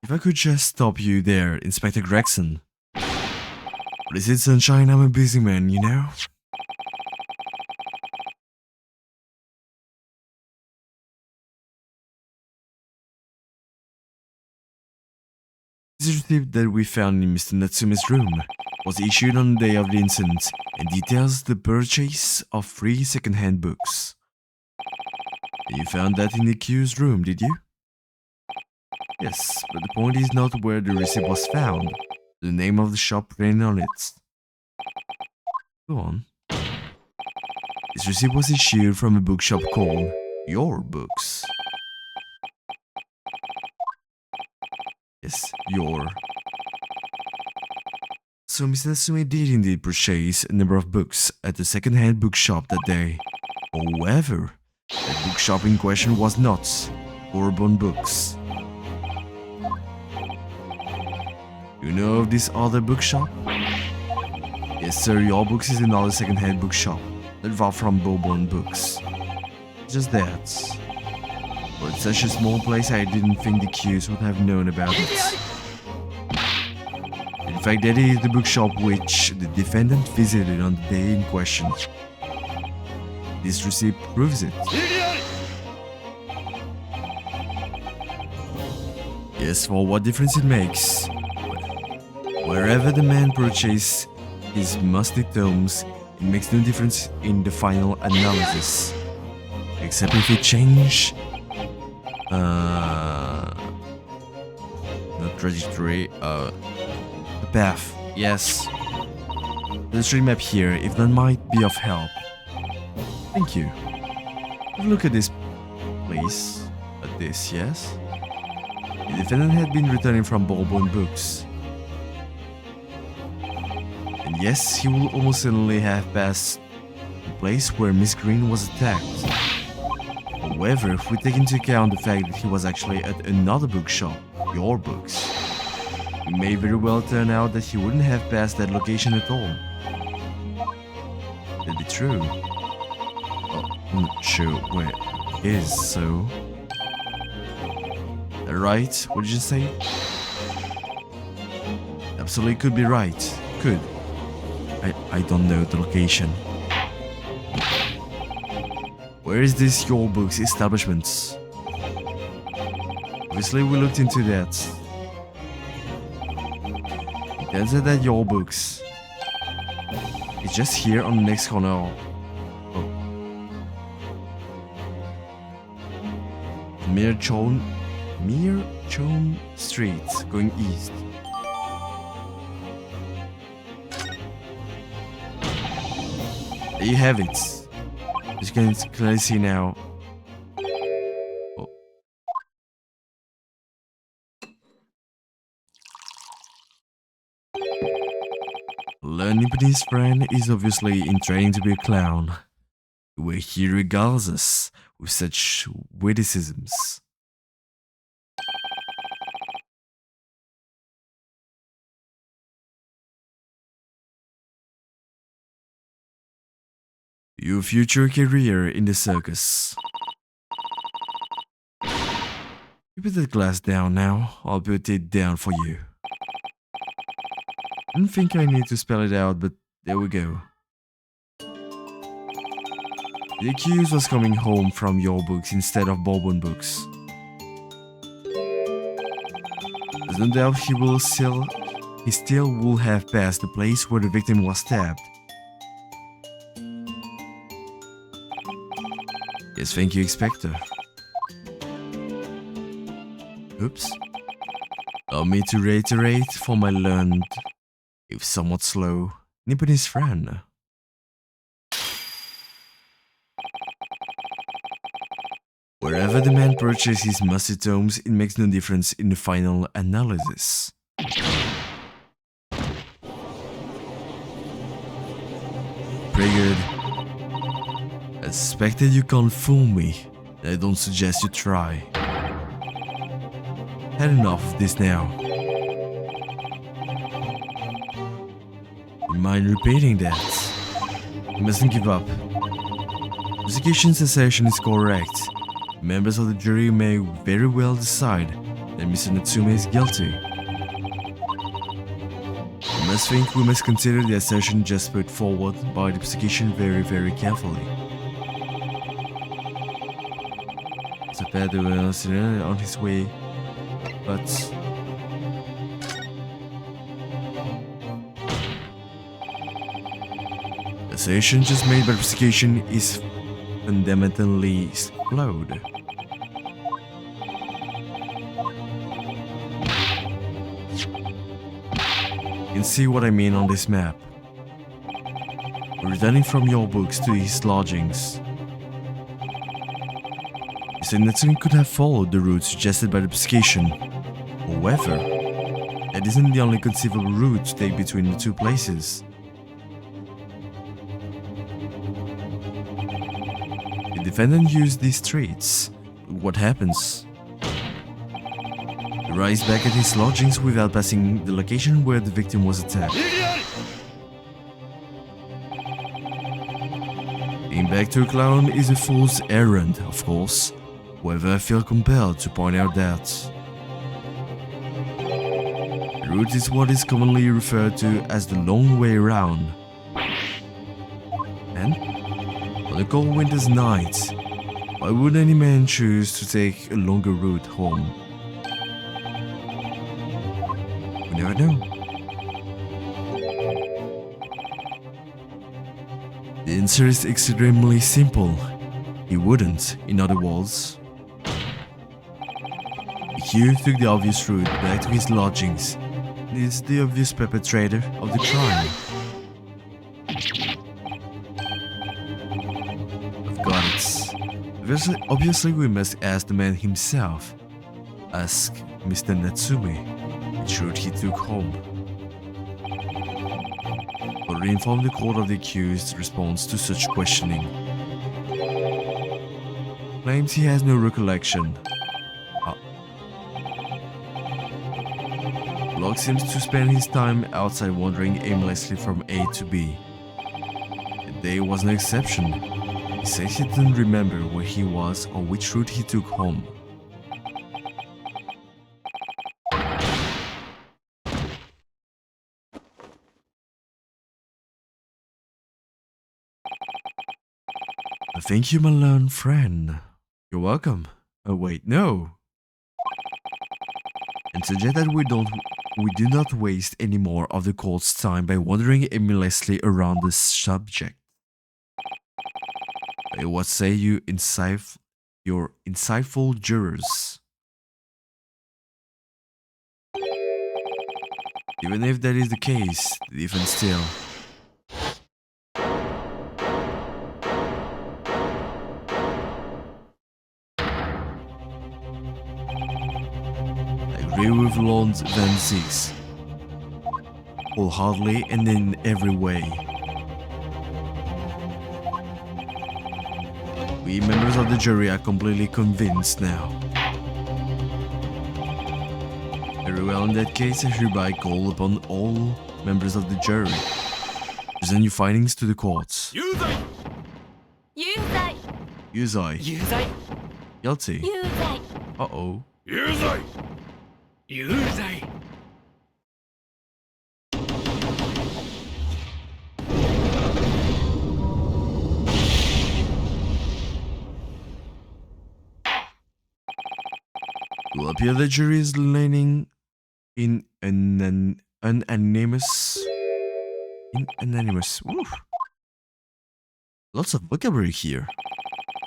If I could just stop you there, Inspector Gregson. What is it, Sunshine? I'm a busy man, you know? This receipt that we found in Mr. Natsume's room was issued on the day of the incident and details the purchase of 3 second-hand books. You found that in the accused room, did you? Yes, but the point is not where the receipt was found, the name of the shop written on it. Go on. This receipt was issued from a bookshop called Your Books. Yes, your. So Mr. Natsume did indeed purchase a number of books at the second-hand bookshop that day. However, the bookshop in question was not Bourbon Books. You know of this other bookshop? Yes, sir, Your Books is another second-hand bookshop, not far from Bourbon Books. Just that. But such a small place, I didn't think the accused would have known about it. In fact, that is the bookshop which the defendant visited on the day in question. This receipt proves it. Yes, for what difference it makes. Wherever the man purchased his musty tomes, it makes no difference in the final analysis. Except if it changed not trajectory, the path. Yes. The street map here, if that might be of help. Thank you. Have a look at this, please. At this, yes? The defendant had been returning from Bourbon Books. And yes, he will almost certainly have passed the place where Miss Green was attacked. However, if we take into account the fact that he was actually at another bookshop, Your Books, it may very well turn out that he wouldn't have passed that location at all. That'd be true. Oh, I'm not sure where it is, so... Right? What did you say? Absolutely could be right. Could. I don't know the location. Where is this Your Books establishment? Obviously we looked into that. It ends at that Your Books. It's just here on the next corner. Oh. Mere Chone Street, going east. There you have it. As you can clearly see now. Oh. Learning Japanese friend is obviously in training to be a clown, where he regales us with such witticisms. Your future career in the circus. You put that glass down now, I'll put it down for you. I don't think I need to spell it out, but there we go. The accused was coming home from your books instead of Bourbon books. There's no doubt he still would have passed the place where the victim was stabbed. Yes, thank you, Inspector. Oops. Allow me to reiterate for my learned, if somewhat slow, Nipponese friend. Wherever the man purchased his musty tomes, it makes no difference in the final analysis. Triggered. I suspected you can't fool me, and I don't suggest you try. Had enough of this now. You mind repeating that? You mustn't give up. Prosecution's assertion is correct. Members of the jury may very well decide that Mr. Natsume is guilty. I must think we must consider the assertion just put forward by the prosecution very carefully. Zapata was on his way, but the assertion just made by the prosecution is fundamentally flawed. You can see what I mean on this map. Returning from your books to his lodgings, Mr. Natsume could have followed the route suggested by the prosecution. However, that isn't the only conceivable route to take between the two places. The defendant used these streets. What happens? He arrives back at his lodgings without passing the location where the victim was attacked. Being back to a clown is a fool's errand, of course. However, I feel compelled to point out that the route is what is commonly referred to as the long way round. And on a cold winter's night, why would any man choose to take a longer route home? We never know. The answer is extremely simple. He wouldn't, in other words. Hugh took the obvious route back to his lodgings. He is the obvious perpetrator of the crime. I've got it. Obviously, we must ask the man himself. Ask Mr. Natsume which route he took home. Already informed the court of the accused's response to such questioning. Claims he has no recollection. Locke seems to spend his time outside wandering aimlessly from A to B. The day was no exception. He says he didn't remember where he was or which route he took home. Thank you, my learned friend. You're welcome. Oh wait, no. And suggest that we do not waste any more of the court's time by wandering aimlessly around this subject. What say you, your insightful jurors? Even if that is the case, even still. I agree with Lord Van Zix, wholeheartedly and in every way. We members of the jury are completely convinced now. Very well, in that case, I hereby call upon all members of the jury. Present your findings to the courts. Yuzai. Guilty. Uh-oh. It will appear the jury is leaning in an unanimous. Oof. Lots of vocabulary here.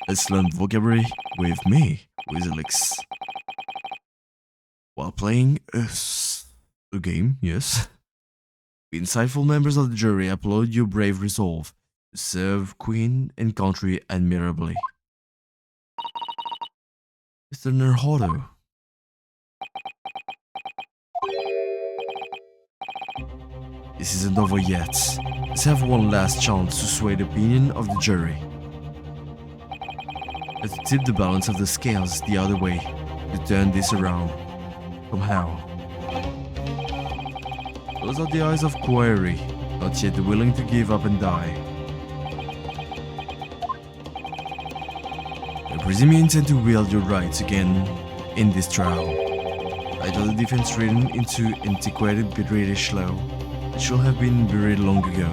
Let's learn vocabulary with me, Weaselix. While playing a game, yes. The insightful members of the jury applaud your brave resolve to serve Queen and country admirably. Mr. Nerhodo. This isn't over yet. Let's have one last chance to sway the opinion of the jury. Let's tip the balance of the scales the other way to turn this around. Somehow. Those are the eyes of Query, not yet willing to give up and die. I presume you intend to wield your rights again in this trial. I told the defense written into antiquated British law. It should have been buried long ago.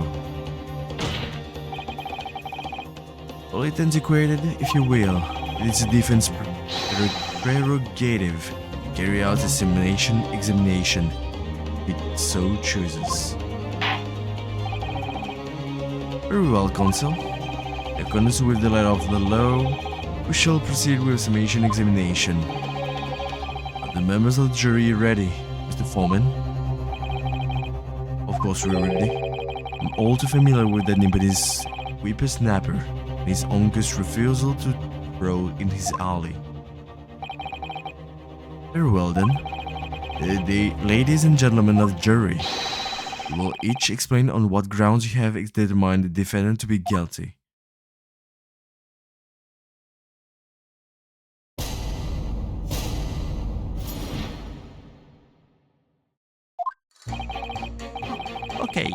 Call it antiquated if you will. It is a defense prerogative to carry out examination if it so chooses. Very well, Counsel. In accordance with the letter of the law, we shall proceed with summation examination. Are the members of the jury ready, Mr. Foreman? Of course we're ready. I'm all too familiar with anybody's whippersnapper and his uncle's refusal to throw in his alley. Very well then. The ladies and gentlemen of the jury, you will each explain on what grounds you have determined the defendant to be guilty. Okay.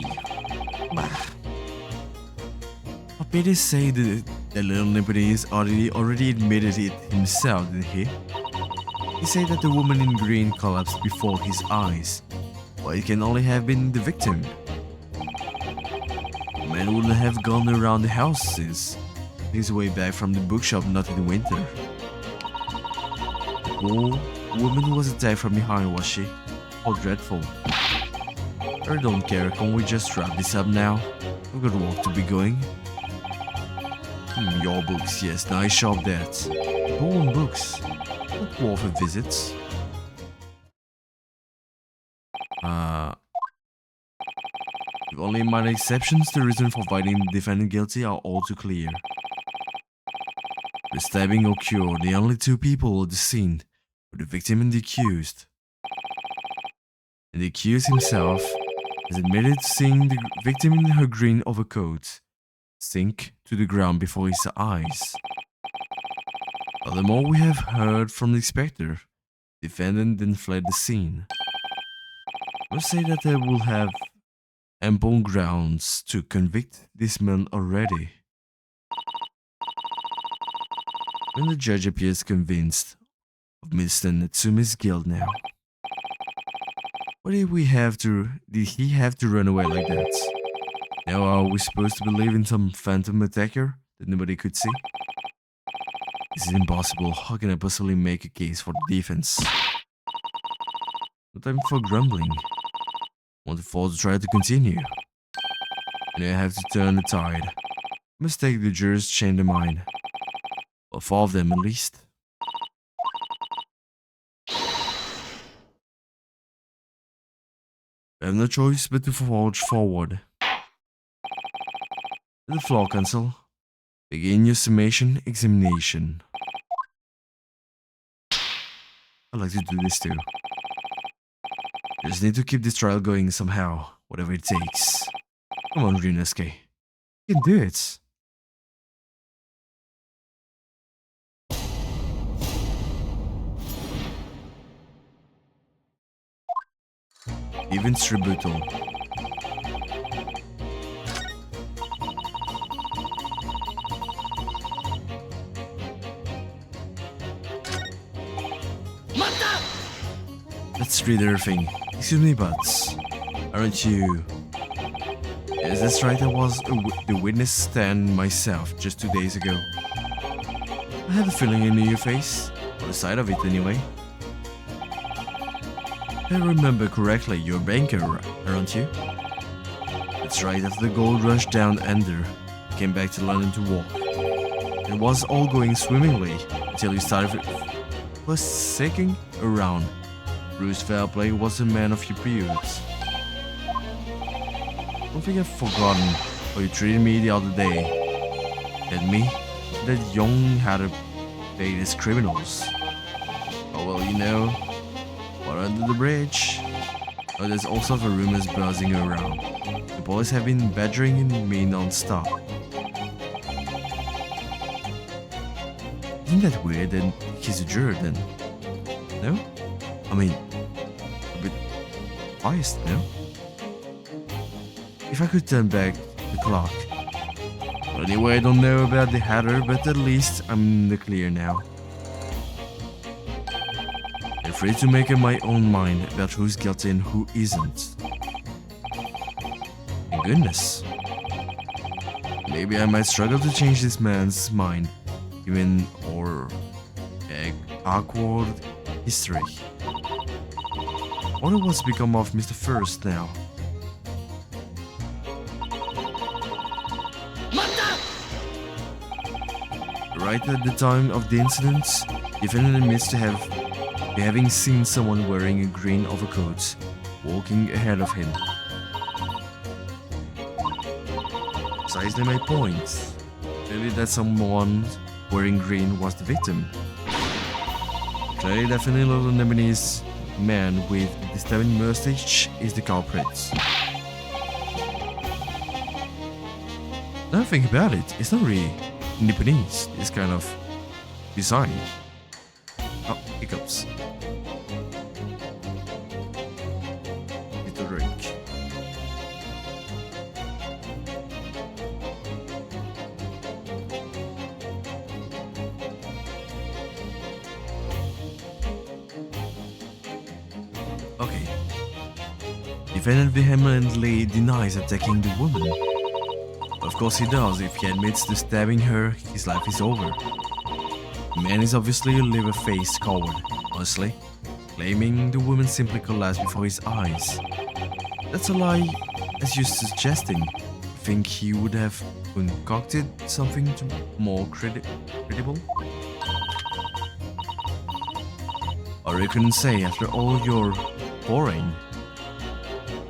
Peter say that the little Nepalese already admitted it himself, didn't he? He said that the woman in green collapsed before his eyes. Well, it can only have been the victim. The man wouldn't have gone around the house since his way back from the bookshop, not in the winter. The poor woman was attacked from behind, was she? How dreadful. I don't care, can't we just wrap this up now? We've got work to be going. Your books, yes, nice shop that. Boring books, not worth a visit. With only minor exceptions, the reason for finding the defendant guilty are all too clear. The stabbing occurred, the only two people at the scene were the victim and the accused. And the accused himself has admitted to seeing the victim in her green overcoat sink to the ground before his eyes. Furthermore, we have heard from the inspector. The defendant then fled the scene. We'll say that they will have ample grounds to convict this man already. When the judge appears convinced of Mr. Natsumi's guilt now. What did he have to run away like that? Now are we supposed to believe in some phantom attacker that nobody could see? This is impossible. How can I possibly make a case for the defense? No time for grumbling. Want the fall to try to continue. And I have to turn the tide. I must take the jurors' change their mind. Or 4 of them at least. I have no choice but to forge forward. To the floor, Counsel. Begin your summation examination. I'd like to do this too. Just need to keep this trial going somehow, whatever it takes. Come on, Ryunosuke. You can do it. Even tributal. Let's read everything. Excuse me, but aren't you? Yes, that's right. I was the witness stand myself just 2 days ago. I had a feeling I knew your face, or the side of it anyway. If I remember correctly, you're a banker, aren't you? That's right, after the gold rush down under, you came back to London to walk. It was all going swimmingly until you started forsaking around. Bruce Fairplay was a man of your periods. I don't think I've forgotten how you treated me the other day. And me, that young hatter paid as criminals. Oh well, you know, water under the bridge. Oh, there's all sorts of rumors buzzing around. The boys have been badgering me non-stop. Isn't that weird that he's a juror then? No? I mean, a bit biased, no? If I could turn back the clock. Well, anyway, I don't know about the Hatter, but at least I'm in the clear now. I'm free to make up my own mind about who's guilty and who isn't. Thank goodness. Maybe I might struggle to change this man's mind, given our awkward history. I wonder what's become of Mr. First now. Right at the time of the incident, the defendant admits to having seen someone wearing a green overcoat walking ahead of him. Precisely my point. Clearly that someone wearing green was the victim. Clearly definitely little Lebanese man with the disturbing mustache is the culprit. Now think about it, it's not really Nipponese, this kind of design. Oh, hiccups. Little drink. Okay. Defendant vehemently denies attacking the woman. Of course he does. If he admits to stabbing her, his life is over. The man is obviously a liver-faced coward, honestly, claiming the woman simply collapsed before his eyes. That's a lie, as you're suggesting. You think he would have concocted something more credible? Or you couldn't say, after all your boring.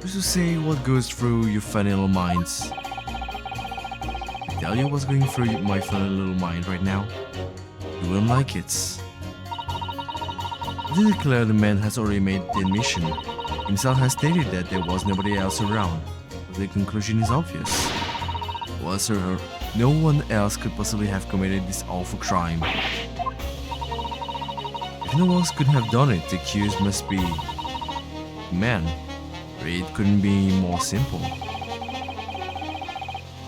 Who's to say what goes through your funny little minds? Tell you what's going through my funny little mind right now. You wouldn't like it. To declare the man has already made the admission. Himself has stated that there was nobody else around. But the conclusion is obvious. Was or no one else could possibly have committed this awful crime. If no one else could have done it, the accused must be a man. It couldn't be more simple.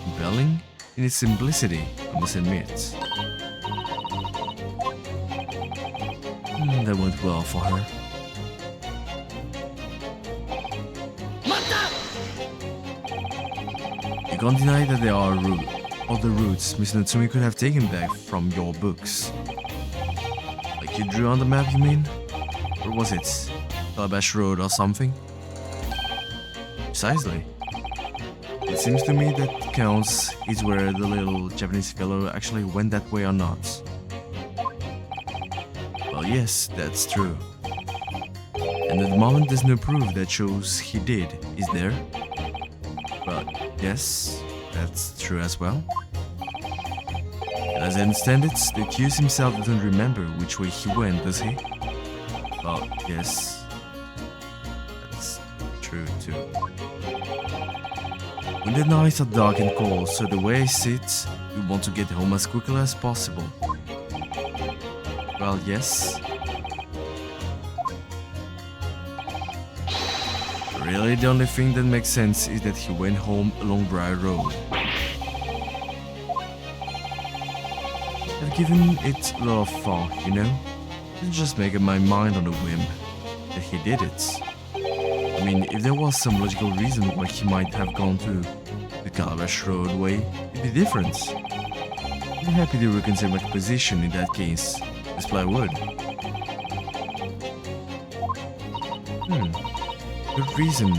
Compelling? In its simplicity, I must admit. That went well for her. You can't deny that there are other routes Miss Natsumi could have taken back from your books. Like you drew on the map, you mean? Or was it Calabash Road or something? Precisely. It seems to me that counts is where the little Japanese fellow actually went that way or not. Well, yes, that's true. And at the moment there's no proof that shows he did, is there? But yes, that's true as well. And as I understand it, the accused himself doesn't remember which way he went, does he? Well, yes, that's true too. When the nights are dark and cold, so the way I sit, we want to get home as quickly as possible. Well, yes. Really, the only thing that makes sense is that he went home along Briar Road. I've given it a lot of thought, you know? Didn't just make up my mind on a whim that he did it. I mean, if there was some logical reason why he might have gone to the Calabash Road way, it'd be different. I'd be happy to reconsider my position in that case. Yes, I would. Good reason.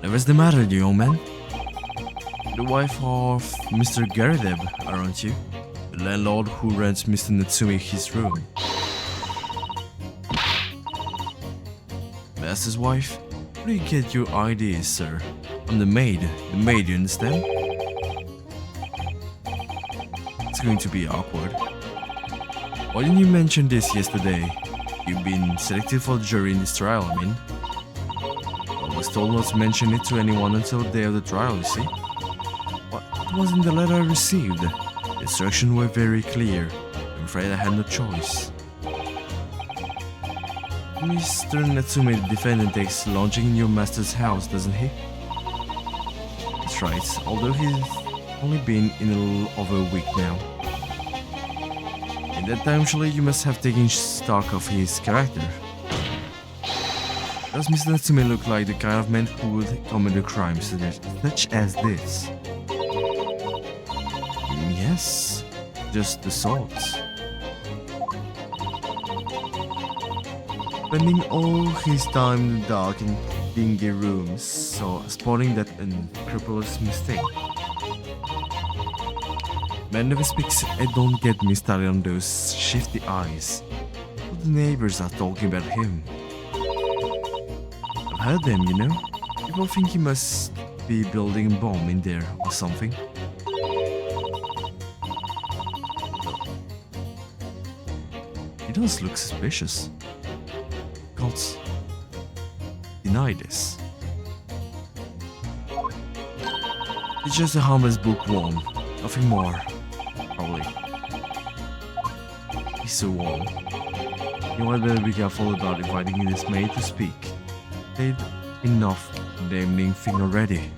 What's the matter, young man? The wife of Mr. Garadeb, aren't you? The landlord who rents Mr. Natsume his room. Master's wife? Where do you get your ideas, sir? I'm the maid, you understand? It's going to be awkward. Why didn't you mention this yesterday? You've been selected for the jury in this trial, I mean. I was told not to mention it to anyone until the day of the trial, you see. What wasn't the letter I received? The instructions were very clear. I'm afraid I had no choice. Mr. Natsume, the defendant, takes lodging in your master's house, doesn't he? That's right, although he's only been in a little over a week now. In that time, surely you must have taken stock of his character. Does Mr. Natsume look like the kind of man who would commit a crime such as this? Yes, just the sort. Spending all his time in the dark and dingy rooms, so spotting that unscrupulous mistake. Man never speaks, I don't get me started on those shifty eyes. All the neighbors are talking about him. I've heard them, you know. People think he must be building a bomb in there or something. He does look suspicious. Can't deny this. It's just a harmless bookworm, nothing more, probably. He's so warm. You might better be careful about inviting this maid to speak. They've enough damning thing already.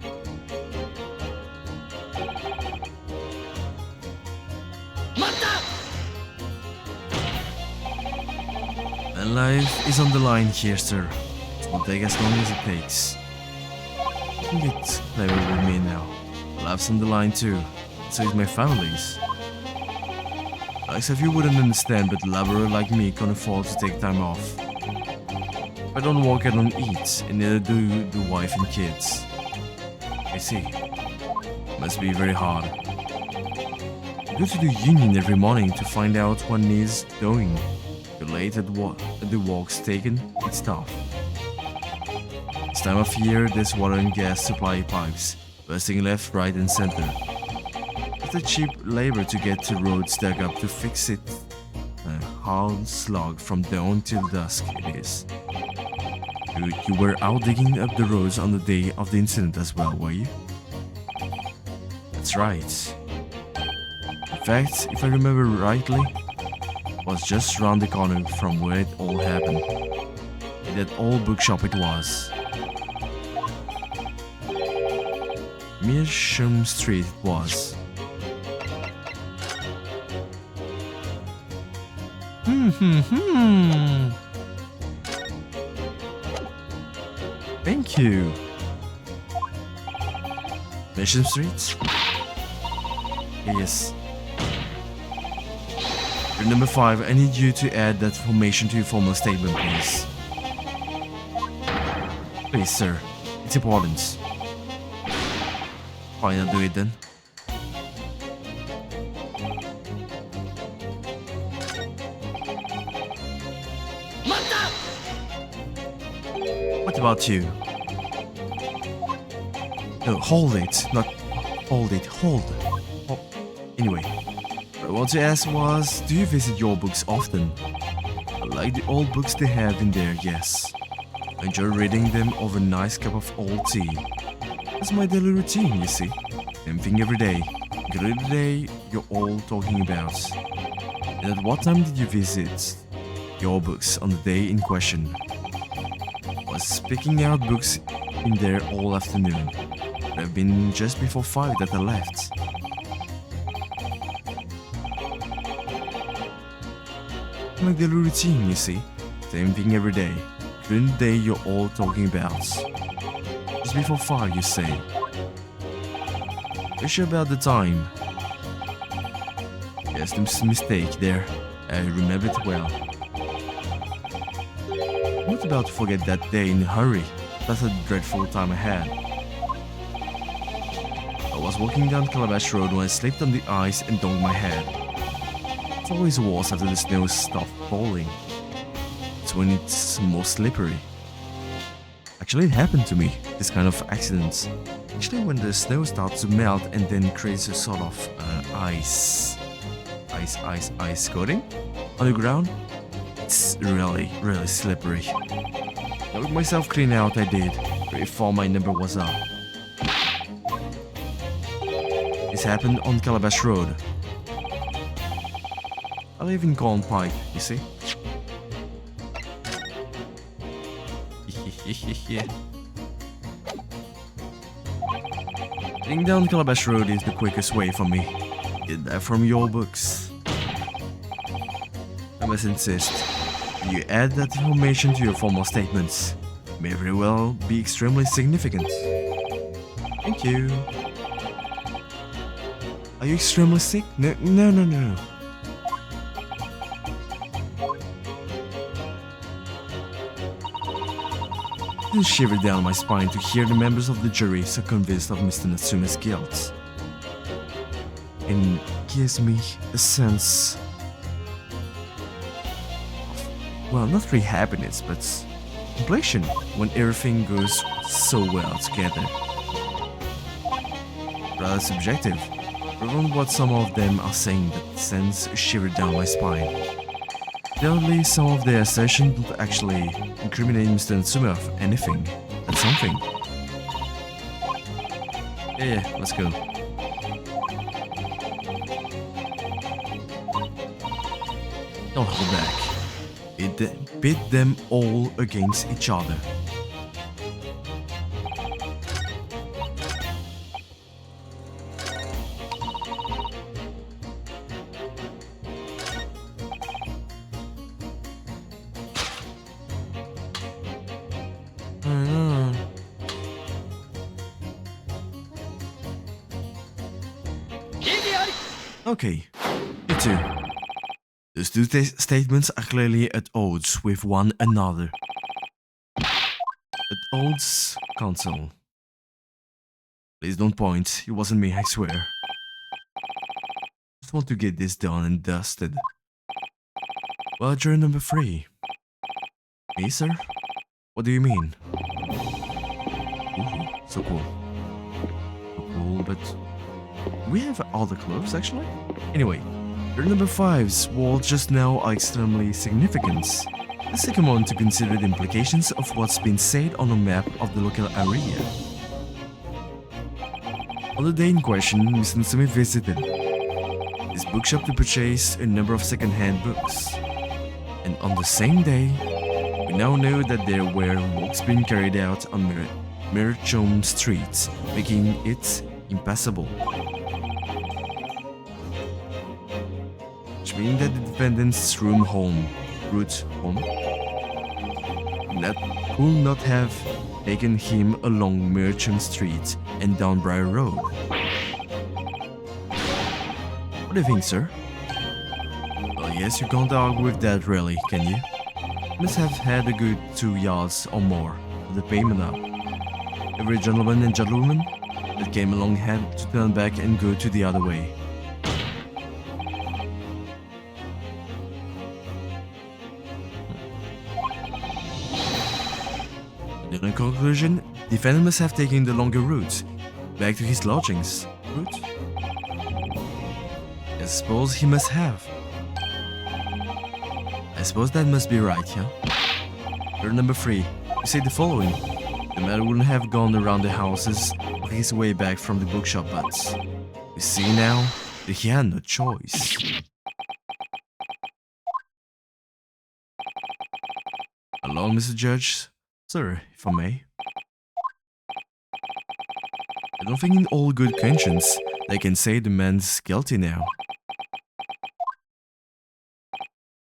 And life is on the line here, sir. It will take as long as it takes. You can get clever with me now. Life's on the line too. So is my family's. Except you wouldn't understand, but a laborer like me can't afford to take time off. If I don't work, I don't eat, and neither do the wife and kids. I see. Must be very hard. I go to the union every morning to find out what needs doing. You're late at the walks taken, it's tough. This time of year, there's water and gas supply pipes, bursting left, right and center. It's a cheap labor to get the roads dug up to fix it. A hard slog from dawn till dusk it is. You were out digging up the roads on the day of the incident as well, were you? That's right. In fact, if I remember rightly, it was just round the corner from where it all happened. In that old bookshop it was. Meersham Street it was. Thank you. Meersham Street? Yes. Number 5, I need you to add that information to your formal statement, please. Please, sir. It's important. Fine, I'll do it then. What about you? No, hold it. Not hold it. Hold. Oh, anyway. What I want to ask was, do you visit your books often? I like the old books they have in there, yes. I enjoy reading them over a nice cup of old tea. That's my daily routine, you see. Same thing every day. Good day you're all talking about. And at what time did you visit your books on the day in question? I was picking out books in there all afternoon. It have been just before 5 that I left. My daily routine, you see. Same thing every day. During the day you're all talking about. Just before 5, you say. Are you sure about the time? Yes, there's a mistake there. I remember it well. I'm not about to forget that day in a hurry. That's a dreadful time I had. I was walking down Calabash Road when I slipped on the ice and donked my head. It always was after the snow stopped falling. It's when it's most slippery. Actually, it happened to me, this kind of accidents. Actually, when the snow starts to melt and then creates a sort of ice coating on the ground, it's really slippery. I looked myself clean out, I did, before my number was up. This happened on Calabash Road. I live in Corn Pike, you see? Getting down Calabash Road is the quickest way for me. Get that from your books. I must insist, you add that information to your formal statements. It may very well be extremely significant. Thank you. Are you extremely sick? No. It shivered down my spine to hear the members of the jury so convinced of Mr. Natsume's guilt. And gives me a sense of, well, not really happiness, but completion when everything goes so well together. Rather subjective, from what some of them are saying that sends a shiver down my spine. Clearly, some of their assertions don't actually incriminate Mr. Natsume of anything. That's something. Yeah, let's go. Don't hold back. Pit them all against each other. Okay, you two. Those two statements are clearly at odds with one another. At odds, counsel. Please don't point, it wasn't me, I swear. Just want to get this done and dusted. Well, jury number 3. Me, sir? What do you mean? Ooh, so cool. So cool, but... we have other clothes, actually? Anyway, jury number 5's words just now are extremely significant. Let's take a moment to consider the implications of what's been said on a map of the local area. On the day in question, Mr. Natsume visited this bookshop to purchase a number of second-hand books. And on the same day, we now know that there were walks being carried out on Merchant Street, making it impassable. Which means that the defendant's route home, that could not have taken him along Merchant Street and down Briar Road. What do you think, sir? Well, yes, you can't argue with that really, can you? Must have had a good 2 yards or more of the pavement up. Every gentleman and gentlewoman that came along had to turn back and go to the other way. In conclusion, the defendant must have taken the longer route, back to his lodgings. Route? I suppose he must have. I suppose that must be right, yeah? Rule number 3, you say the following. The man wouldn't have gone around the houses on his way back from the bookshop, but we see now that he had no choice. Hello, Mr. Judge. Sir, if I may. I don't think in all good conscience they can say the man's guilty now.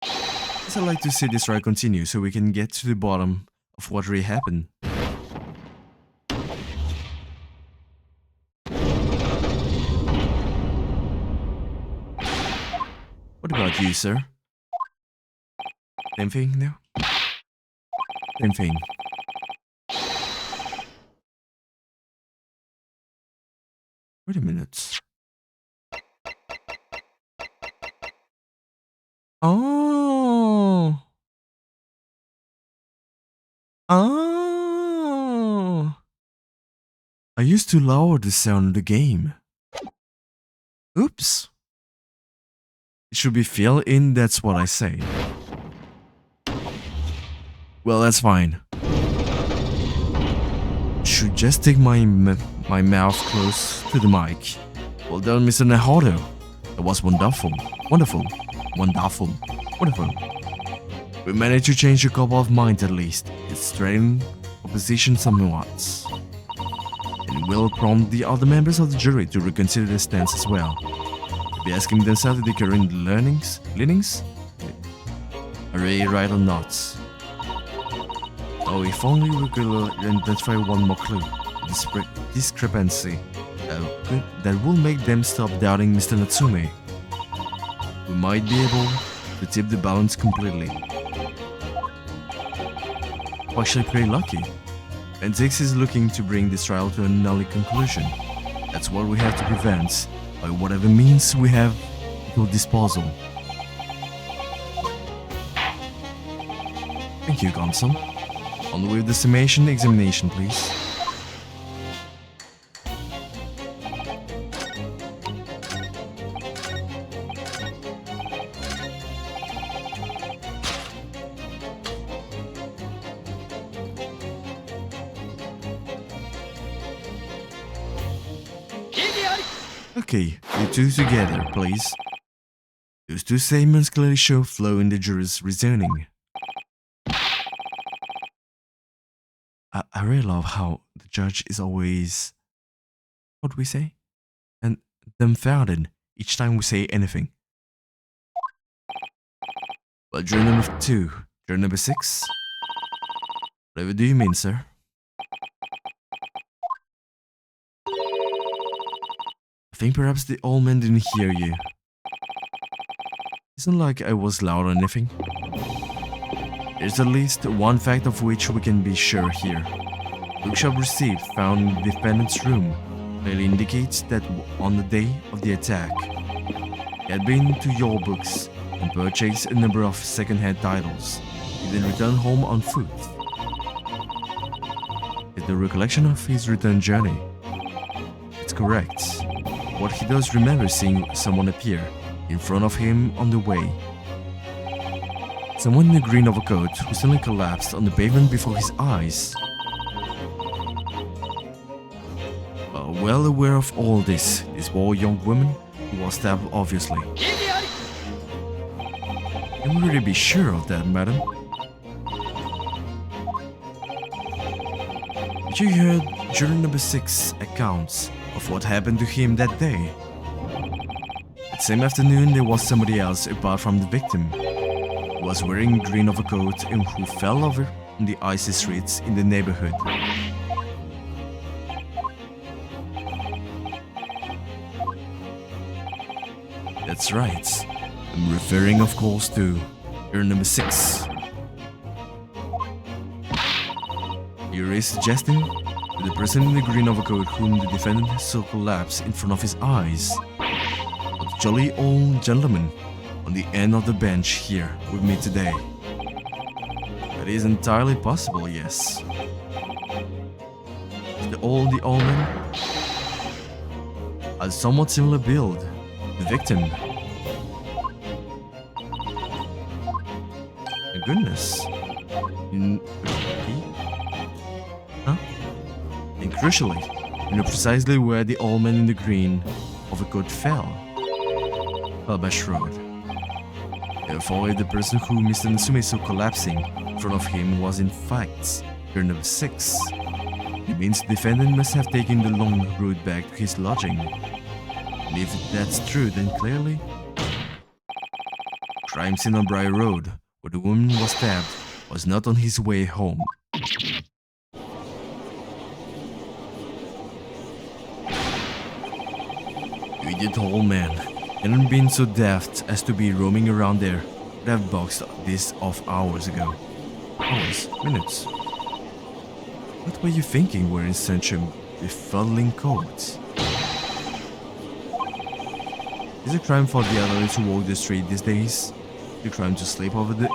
I'd like to see this trial continue so we can get to the bottom of what really happened. Thank you, sir. Same thing now? Same thing. Wait a minute. Oh. Oh. I used to lower the sound of the game. Oops. It should be filled in, that's what I say. Well, that's fine. Should just take my mouth close to the mic. Well done, Mr. Nahodo. That was wonderful. Wonderful. Wonderful. Wonderful. We managed to change a couple of minds at least. It's straining opposition somewhat. And will prompt the other members of the jury to reconsider their stance as well. To be asking themselves if the current leanings are they right or not. Oh, if only we could identify one more clue. Discrepancy that will make them stop doubting Mr. Natsume. We might be able to tip the balance completely. Actually pretty lucky. And Zix is looking to bring this trial to an early conclusion. That's what we have to prevent, by whatever means we have at our disposal. Thank you, Gonson. On with the summation examination, please. Okay, you two together, please. Those two statements clearly show flaw in the juror's reasoning. I really love how the judge is always, what do we say? And dumbfounded each time we say anything. Well, juror number 2, juror number 6. Whatever do you mean, sir? I think perhaps the old man didn't hear you. It's not like I was loud or anything. There's at least one fact of which we can be sure here. The bookshop receipt found in the defendant's room clearly indicates that on the day of the attack, he had been to your books and purchased a number of second-hand titles. He then returned home on foot. Is the recollection of his return journey? It's correct. What he does remember seeing someone appear in front of him on the way. Someone in a green overcoat who suddenly collapsed on the pavement before his eyes. Well aware of all this poor young woman who was stabbed obviously. Can we really be sure of that, madam? But you heard juror number 6 accounts of what happened to him that day. That same afternoon there was somebody else apart from the victim, who was wearing a green overcoat and who fell over on the icy streets in the neighborhood. That's right. I'm referring of course to juror number 6. You're suggesting that the person in the green overcoat whom the defendant saw collapse in front of his eyes was the jolly old gentleman on the end of the bench here with me today. That is entirely possible, yes. The old man has somewhat similar build. The victim. My goodness. Huh? And crucially, you know precisely where the old man in the green overcoat fell. Fell by Schroed. Therefore, the person who Mr. Natsume saw collapsing in front of him was in fact juror number 6. It means the defendant must have taken the long route back to his lodging. And if that's true, then clearly, crime scene on Briar Road, where the woman was stabbed, was not on his way home. You idiot old man. Hadn't been so daft as to be roaming around there. Would have boxed this off hours ago. Hours, minutes. What were you thinking wearing such a befuddling coat? Is it a crime for the elderly to walk the street these days? Is it a crime to sleep over the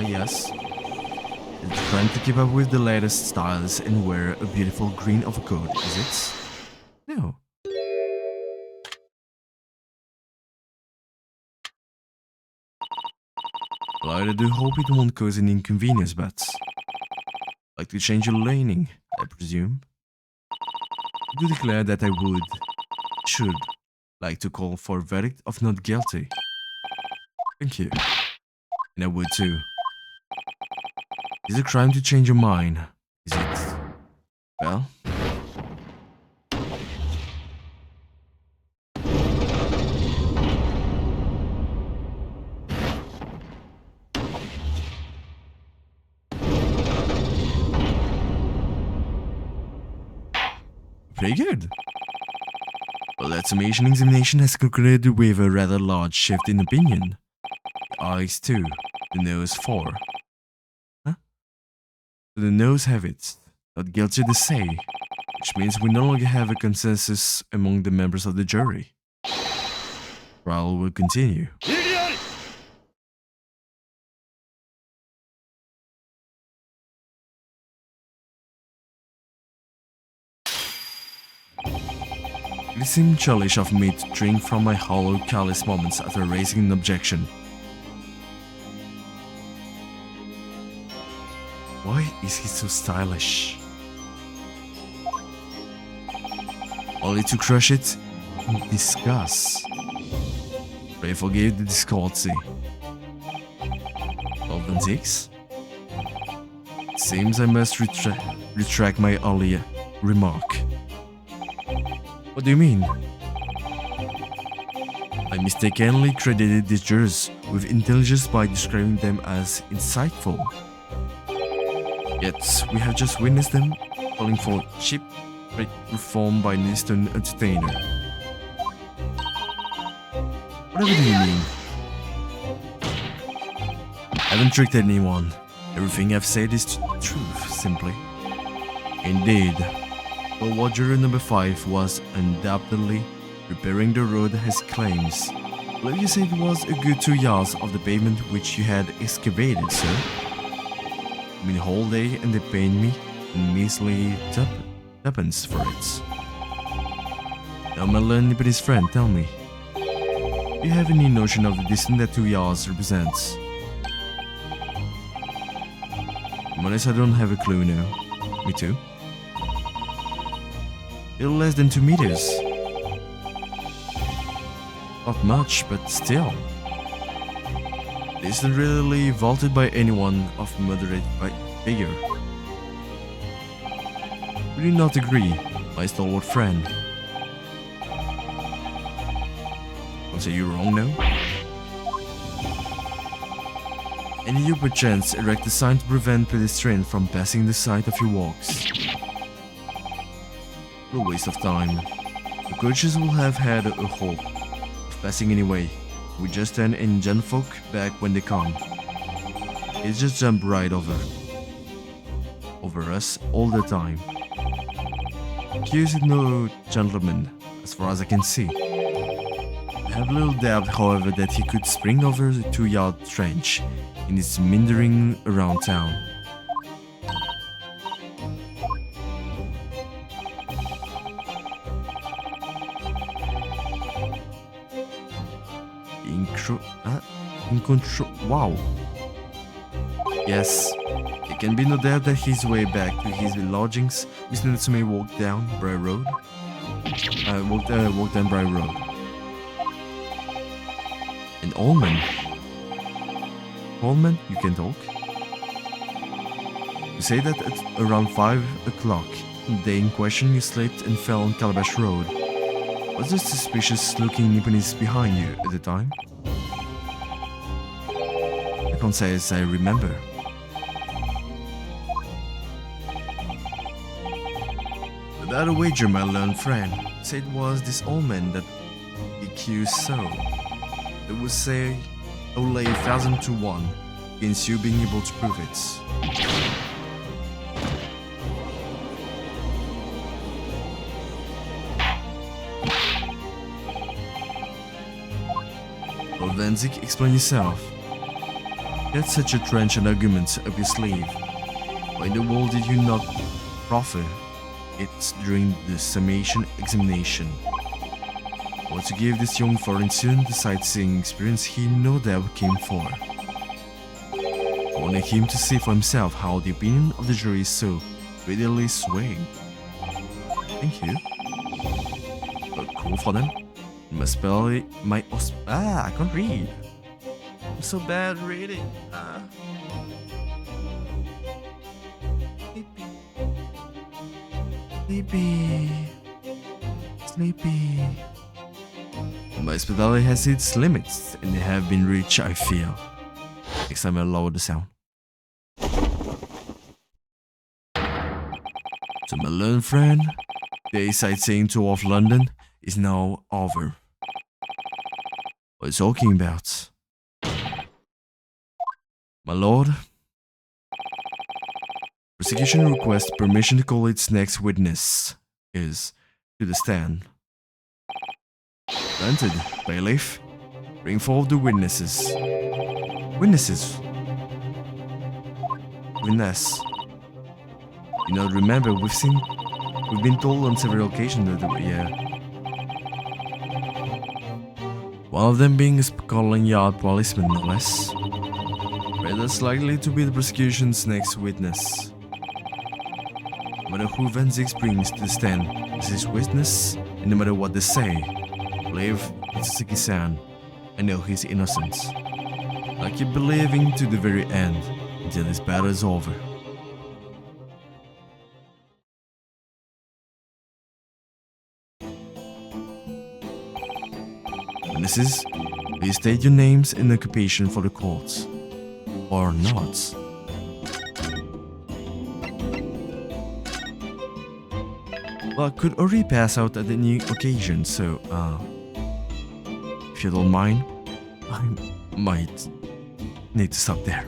yes? Is it a crime to keep up with the latest styles and wear a beautiful green overcoat, is it? No. Well, I do hope it won't cause an inconvenience, but... Like to change your laning, I presume? I do declare that I should, like to call for a verdict of not guilty. Thank you. And I would too. Is it a crime to change your mind? Is it? Well... Pretty good. Well, that summation examination has concluded with a rather large shift in opinion. The eyes 2, the nose 4. Huh? So the nose have it. Not guilty to say. Which means we no longer have a consensus among the members of the jury. Trial will continue. It seemed churlish of me to drink from my hollow, careless moments after raising an objection. Why is he so stylish? Only to crush it in disgust. Pray forgive the discordsy. 12 and 6? Seems I must retract my earlier remark. What do you mean? I mistakenly credited these jurors with intelligence by describing them as insightful. Yet, we have just witnessed them calling for cheap reform by an Eastern entertainer. Whatever do you mean? I haven't tricked anyone. Everything I've said is truth, simply. Indeed. Well, what juror number 5 was undoubtedly repairing the road has claims. Well, you said it was a good 2 yards of the pavement which you had excavated, sir. I mean, the whole day, and they paid me a measly tuppence for it. Now, my learned Nipponiese friend, tell me, do you have any notion of the distance that 2 yards represents? I'm honest, I don't have a clue now. Me too. Little less than 2 meters. Not much, but still. It isn't really vaulted by anyone of moderate figure. Would you not agree, my stalwart friend? I'll say you're wrong now. And you perchance erect a sign to prevent pedestrians from passing the site of your walks. A waste of time. The coaches will have had a hope of passing anyway. We just turn in gentlefolk back when they come. It's just jump right over us all the time. Hughes is no gentleman, as far as I can see. I have little doubt, however, that he could spring over the 2-yard trench in its meandering around town. Wow. Yes, it can be no doubt that his way back to his lodgings, Mr. Natsume walked down Briar Road. Walked down Briar Road. An Allman. Allman, you can talk. You say that at around 5 o'clock, the day in question, you slipped and fell on Calabash Road. Was there suspicious-looking Nipponese behind you at the time? I can't say as I remember. Without a wager, my learned friend, say it was this old man that he accuse so, they would say I'll lay 1,000 to 1 against you being able to prove it. Well, Venzik, explain yourself. You had such a trenchant argument up your sleeve. Why in the world did you not proffer it during the summation examination? Or to give this young foreign student the sightseeing experience he no doubt came for. I wanted him to see for himself how the opinion of the jury is so readily swayed. Thank you. But cool for them. My spell, I can't read. I'm so bad reading. Sleepy. My hospitality has its limits, and they have been reached, I feel. Next time I lower the sound. To my learned friend, the sightseeing tour of London is now over. What are you talking about? My lord, prosecution requests permission to call its next witness is to the stand. Granted, bailiff. Bring forth the witnesses. Witnesses? Witness. You know, remember, we've been told on several occasions that, yeah. One of them being a Scotland Yard policeman, no less. Rather likely to be the prosecution's next witness. No matter who Venzik brings to the stand as his witness, and no matter what they say, I believe it's Siki-san. I know he's innocent. I keep believing to the very end, until this battle is over. Witnesses, please state your names and occupation for the court. Or not. Well, I could already pass out at any occasion, so, if you don't mind, I might need to stop there.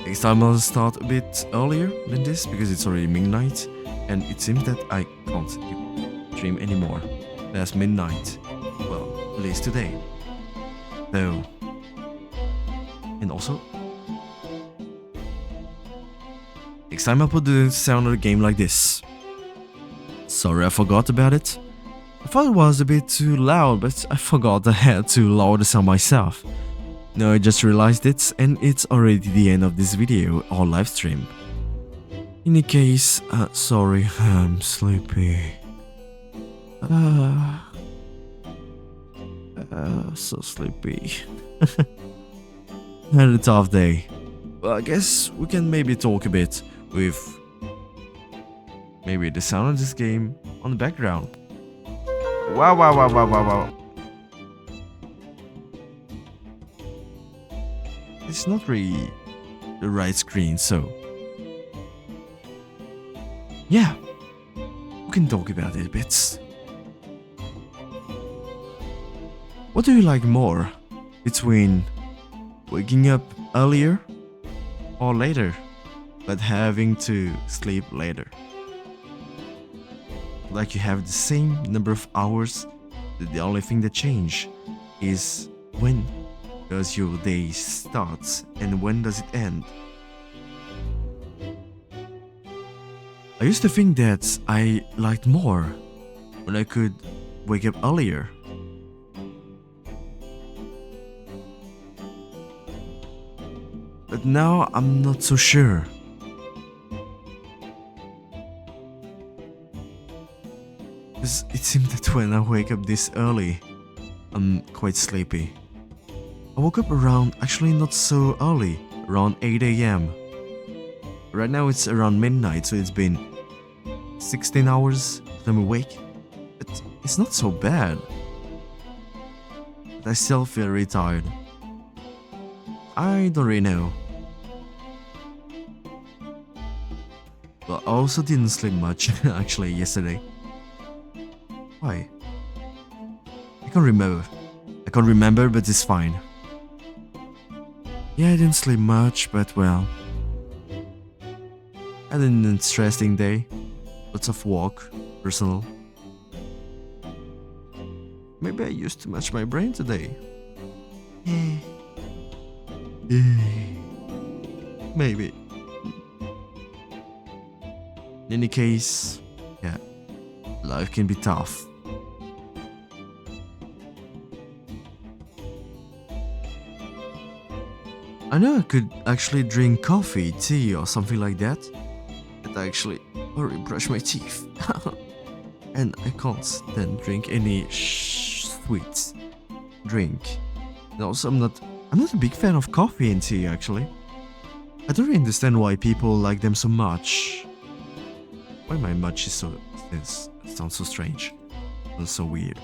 Next time I'll start a bit earlier than this, because it's already midnight, and it seems that I can't dream anymore. Past midnight. Well, at least today. Though. And also, next time I'll put the sound of the game like this. Sorry I forgot about it. I thought it was a bit too loud, but I forgot I had to lower the sound myself. Now I just realized it, and it's already the end of this video or live stream. In any case, sorry, I'm sleepy. So sleepy. Had a tough day. Well, I guess we can maybe talk a bit with maybe the sound of this game on the background. Wow. It's not really the right screen, so yeah, we can talk about it a bit. What do you like more between waking up earlier or later, but having to sleep later? Like you have the same number of hours, the only thing that change is when does your day start and when does it end? I used to think that I liked more when I could wake up earlier. But now I'm not so sure. Because it seems that when I wake up this early, I'm quite sleepy. I woke up around, actually not so early, around 8 AM. Right now it's around midnight, so it's been 16 hours that I'm awake. But it's not so bad. But I still feel really tired. I don't really know. But I also didn't sleep much, actually, yesterday. Why? can't remember. I can't remember, but it's fine. Yeah, I didn't sleep much, but well. I had an interesting day. Lots of work, personal. Maybe I used too much my brain today. Maybe. In any case, yeah, life can be tough. I know I could actually drink coffee, tea, or something like that. But I actually already brush my teeth. And I can't then drink any sweet drink. And also, I'm not a big fan of coffee and tea actually. I don't really understand why people like them so much. Why my much is so this sounds so strange. Sounds so weird.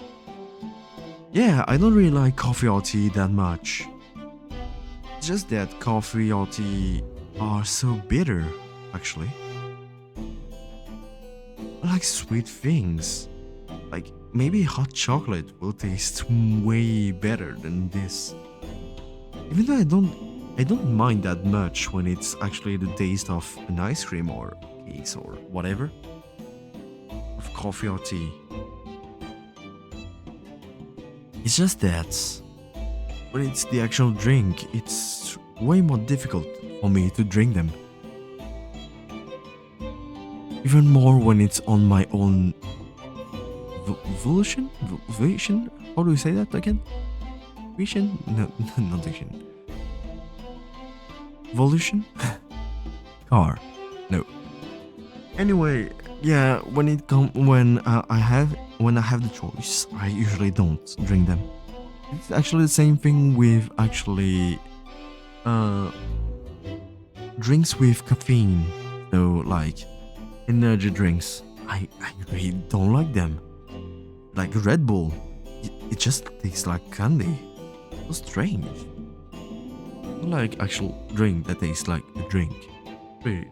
Yeah, I don't really like coffee or tea that much. It's just that coffee or tea are so bitter, actually. I like sweet things. Like maybe hot chocolate will taste way better than this. Even though I don't mind that much when it's actually the taste of an ice cream or cakes or whatever. Of coffee or tea. It's just that when it's the actual drink, it's way more difficult for me to drink them. Even more when it's on my own volition? Volition? How do we say that again? Vision? No, not vision. Volition? Car. No. Anyway, yeah, when I have the choice, I usually don't drink them. It's actually the same thing with actually drinks with caffeine. So like energy drinks. I really don't like them. Like Red Bull. It just tastes like candy. So strange. I like actual drink that tastes like a drink. Pretty.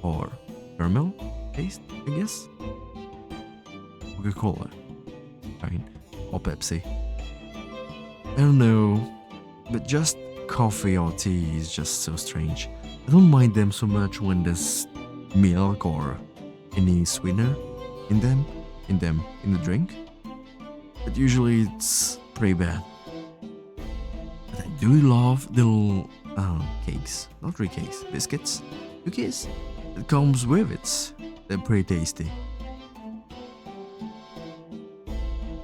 Or caramel taste, I guess. Coca-Cola. Fine. Or Pepsi. I don't know. But just coffee or tea is just so strange. I don't mind them so much when there's milk or any sweetener in the drink. But usually it's pretty bad. But I do love the little cakes. Not really cakes. Biscuits. Cookies. That comes with it. They're pretty tasty.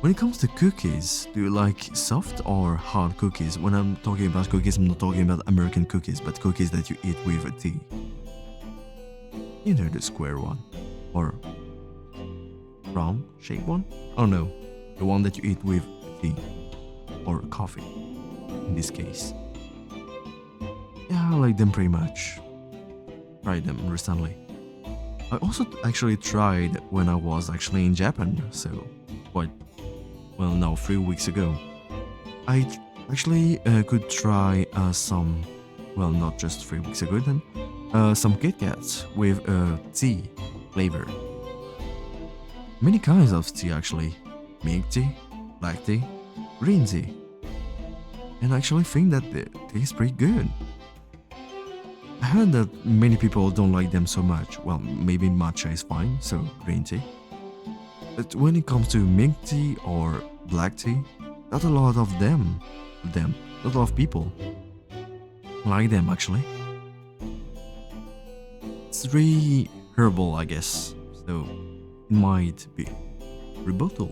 When it comes to cookies, do you like soft or hard cookies? When I'm talking about cookies, I'm not talking about American cookies, but cookies that you eat with a tea. You know, the square one. Or round shaped one? Oh no, the one that you eat with tea. Or coffee, in this case. Yeah, I like them pretty much. Tried them recently. I also actually tried when I was actually in Japan, so quite, well, no, 3 weeks ago. I actually could try some, well, not just 3 weeks ago then, some Kit Kats with tea flavor. Many kinds of tea actually. Milk tea, black tea, green tea. And I actually think that they taste pretty good. I heard that many people don't like them so much. Well, maybe matcha is fine, so green tea. But when it comes to milk tea or black tea, not a lot of not a lot of people like them actually. It's really herbal, I guess, so it might be rebuttal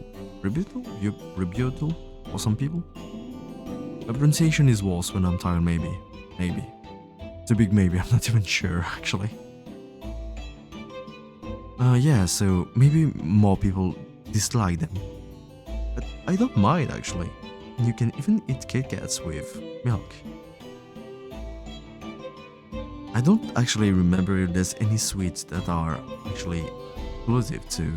for some people. My pronunciation is worse when I'm tired, maybe. It's a big maybe, I'm not even sure actually. Yeah, so maybe more people dislike them. But I don't mind actually. You can even eat Kit Kats with milk. I don't actually remember if there's any sweets that are actually exclusive to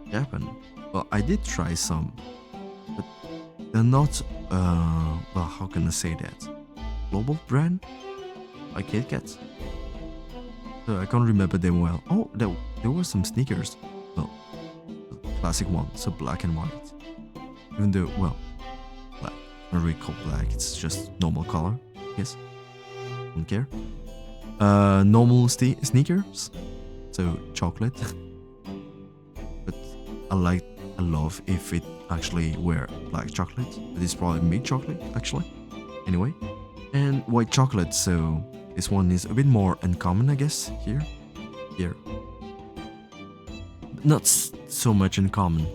Japan. Well, I did try some, but they're not, well, how can I say that? Global brand? Like Kit Kats? So I can't remember them well. Oh, there were some sneakers. Well, classic one, so black and white. Even though, well, black. Not really called black. It's just normal color. Yes. Don't care. Normal sneakers. So chocolate. But I love if it actually were black chocolate. But it's probably milk chocolate actually. Anyway. And white chocolate, so this one is a bit more uncommon, I guess. Here. Not so much uncommon,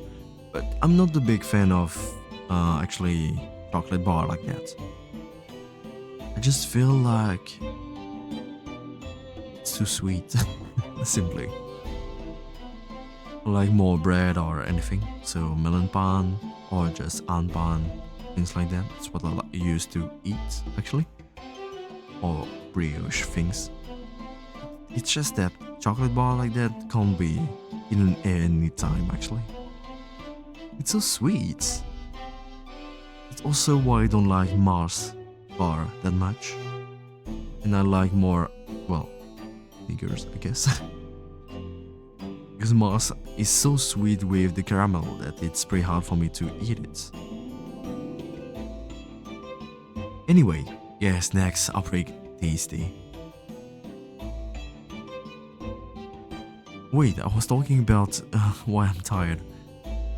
but I'm not the big fan of actually chocolate bar like that. I just feel like it's too sweet, simply. I like more bread or anything, so melon pan or just pan, things like that. That's what I used to eat actually, or brioche things. It's just that chocolate bar like that can't be eaten any time actually. It's so sweet. It's also why I don't like Mars bar that much. And I like more, well, Snickers, I guess. Because Mars is so sweet with the caramel that it's pretty hard for me to eat it. Anyway, yeah, snacks are pretty tasty. Wait, I was talking about why I'm tired.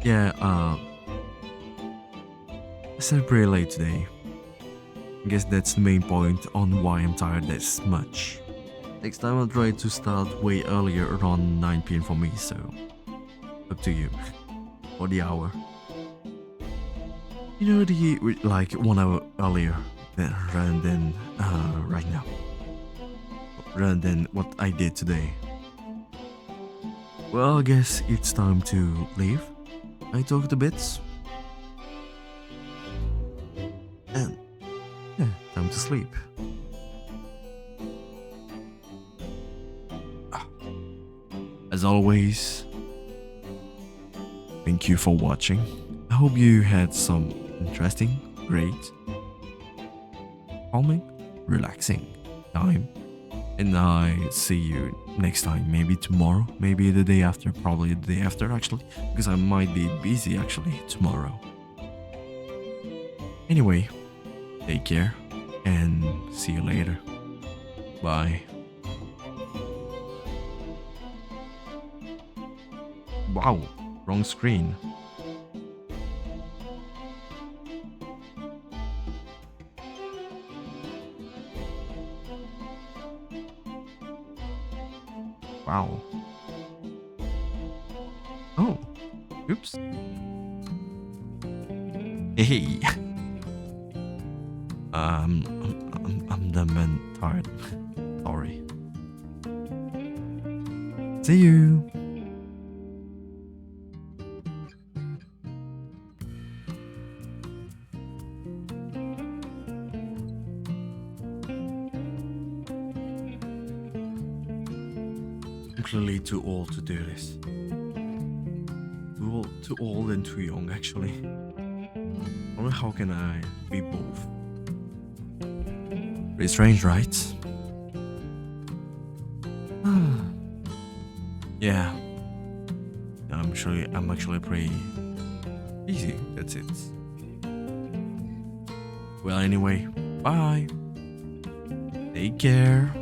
Yeah, I slept pretty late today. I guess that's the main point on why I'm tired this much. Next time I'll try to start way earlier, around 9 PM for me, so up to you. For the hour. You know, like 1 hour earlier rather than right now. Rather than what I did today. Well, I guess it's time to leave. I talked a bit. And yeah, time to sleep. As always, thank you for watching. I hope you had some interesting, great, calming, relaxing time. And I see you next time, maybe tomorrow, maybe the day after, probably the day after actually, because I might be busy actually tomorrow. Anyway, take care and see you later. Bye. Wow, wrong screen. Wow. Oh, oops. Hey. I'm dumb and tired. Sorry. See you. I'm clearly too old to do this. Too old and too young, actually. I wonder how can I be both? Pretty strange, right? Yeah. I'm actually pretty easy. That's it. Well, anyway, bye. Take care.